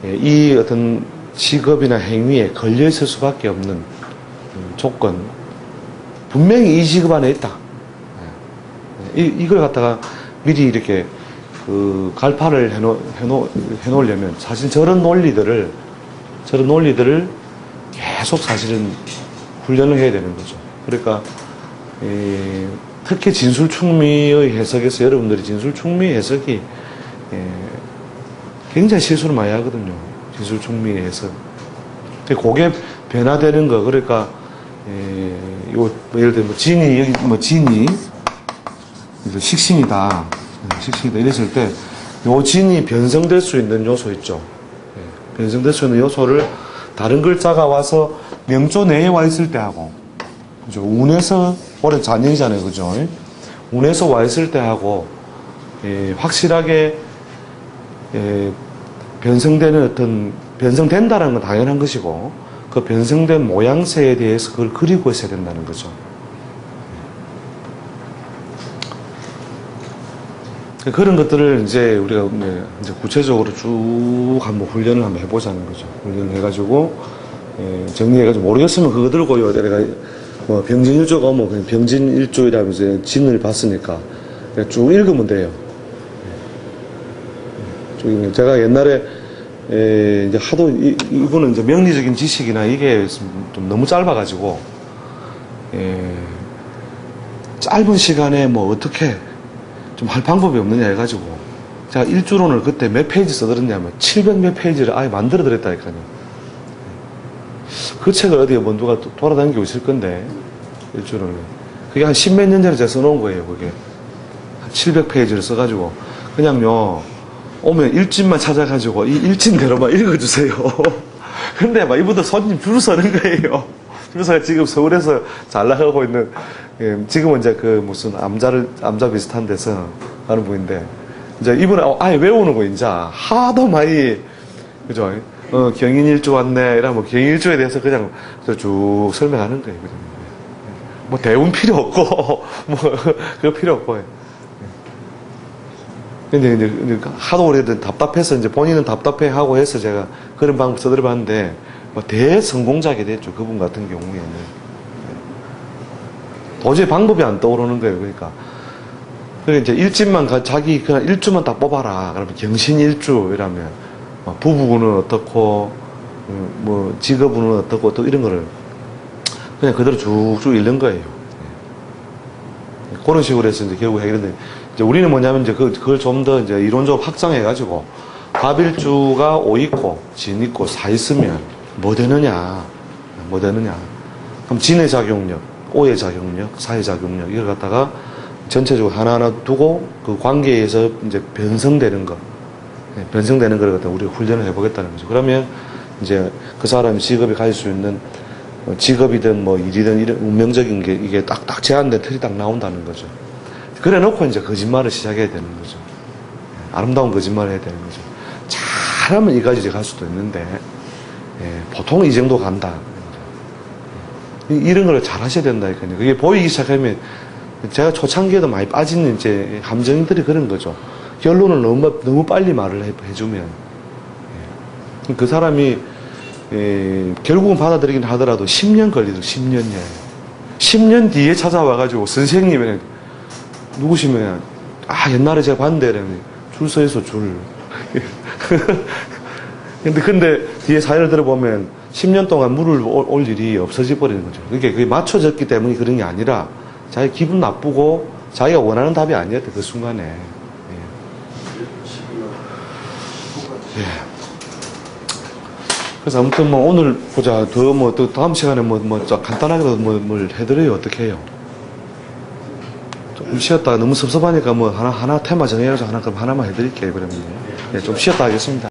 A: 이 어떤 직업이나 행위에 걸려 있을 수밖에 없는 조건, 분명히 이 직업 안에 있다. 이걸 갖다가 미리 이렇게 그 갈파를 해놓으려면 사실 저런 논리들을 계속 사실은 훈련을 해야 되는 거죠. 그러니까 특히 진술충미의 해석에서 여러분들이 진술충미 해석이 굉장히 실수를 많이 하거든요. 진술충미 해석. 그게 변화되는 거. 그러니까 예를 들면 진이 여기 진이 식신이다 이랬을 때 요 진이 변성될 수 있는 요소 있죠. 변성될 수 있는 요소를 다른 글자가 와서 명조 내에 와 있을 때 하고, 그죠? 운에서 올해 잔년이잖아요, 그죠? 운에서 와 있을 때 하고 확실하게 변성된다는 건 당연한 것이고, 그 변성된 모양새에 대해서 그걸 그리고 있어야 된다는 거죠. 그런 것들을 이제 우리가 이제 구체적으로 쭉 한번 훈련을 한번 해보자는 거죠. 훈련을 해가지고, 정리해가지고, 모르겠으면 그거 들고요. 내가 뭐 병진일조가 뭐 그냥 병진일조이라면서 진을 봤으니까 쭉 읽으면 돼요. 쭉 제가 옛날에 이제 하도 이분은 이제 명리적인 지식이나 이게 좀 너무 짧아가지고 짧은 시간에 뭐 어떻게 좀 할 방법이 없느냐 해가지고 제가 일주론을 그때 몇 페이지 써드렸냐면 700 몇 페이지를 아예 만들어드렸다니까요. 그 책을 어디에 뭐 누가 돌아다니고 있을 건데 일주론을 그게 한 10몇 년 전에 제가 써놓은 거예요. 그게 한 700페이지를 써가지고 그냥요 오면 일진만 찾아가지고 이 일진대로만 읽어주세요. 근데 막 이분들 손님 줄 서는 거예요. 줄 서가 지금 서울에서 잘 나가고 있는, 지금은 이제 그 무슨 암자 비슷한 데서 하는 분인데, 이제 이분은 아예 외우는 거, 이제 하도 많이, 그죠? 경인일주 왔네. 이러면 경인일주에 대해서 그냥 쭉 설명하는 거예요. 그죠? 뭐 대운 필요 없고, 뭐, 그거 필요 없고. 근데 이제 하도 오래된 답답해서 이제 본인은 답답해하고 해서 제가 그런 방법 써드려봤는데 뭐 대성공작이 됐죠. 그분 같은 경우에는 도저히 방법이 안 떠오르는 거예요. 그러니까 이제 일진만 자기 그냥 일주만 딱 뽑아라. 그러면 경신일주 이라면 부부군은 어떻고 뭐 직업운은 어떻고 또 이런 거를 그냥 그대로 쭉쭉 읽는 거예요. 그런 식으로 해서 이제 결국 해결인데, 이제 우리는 뭐냐면 이제 그걸 좀 더 이제 이론적으로 확장해가지고, 갑일주가 5 있고, 진 있고, 4 있으면 뭐 되느냐. 그럼 진의 작용력, 5의 작용력, 4의 작용력, 이걸 갖다가 전체적으로 하나하나 두고 그 관계에서 이제 변성되는 걸 갖다 우리가 훈련을 해보겠다는 거죠. 그러면 이제 그 사람이 직업이 가질 수 있는 직업이든 뭐 일이든 이런 운명적인 게 이게 딱딱 제한된 틀이 딱 나온다는 거죠. 그래 놓고 이제 거짓말을 시작해야 되는 거죠. 아름다운 거짓말을 해야 되는 거죠. 잘하면 이까지 갈 수도 있는데, 보통 이 정도 간다. 이런 걸 잘 하셔야 된다니까요. 그게 보이기 시작하면, 제가 초창기에도 많이 빠지는 이제 감정들이 그런 거죠. 결론을 너무 빨리 말을 해주면, 그 사람이 결국은 받아들이긴 하더라도 10년 걸리더라고요. 10년이에요. 10년 뒤에 찾아와가지고 선생님이 누구시면 옛날에 제가 봤는데 이러면 줄 서있어 줄. 근데 뒤에 사연을 들어보면 10년 동안 물을 올 일이 없어져 버리는 거죠. 그게 맞춰졌기 때문에 그런 게 아니라 자기 기분 나쁘고 자기가 원하는 답이 아니었대, 그 순간에. 예. 예. 그래서 아무튼 뭐 오늘 보자. 또 다음 시간에 간단하게도 뭘 해드려요. 어떻게 해요? 조금 쉬었다가 너무 섭섭하니까 하나 테마 정해가지고 하나만 해드릴게요. 그러면. 예, 좀 쉬었다 하겠습니다.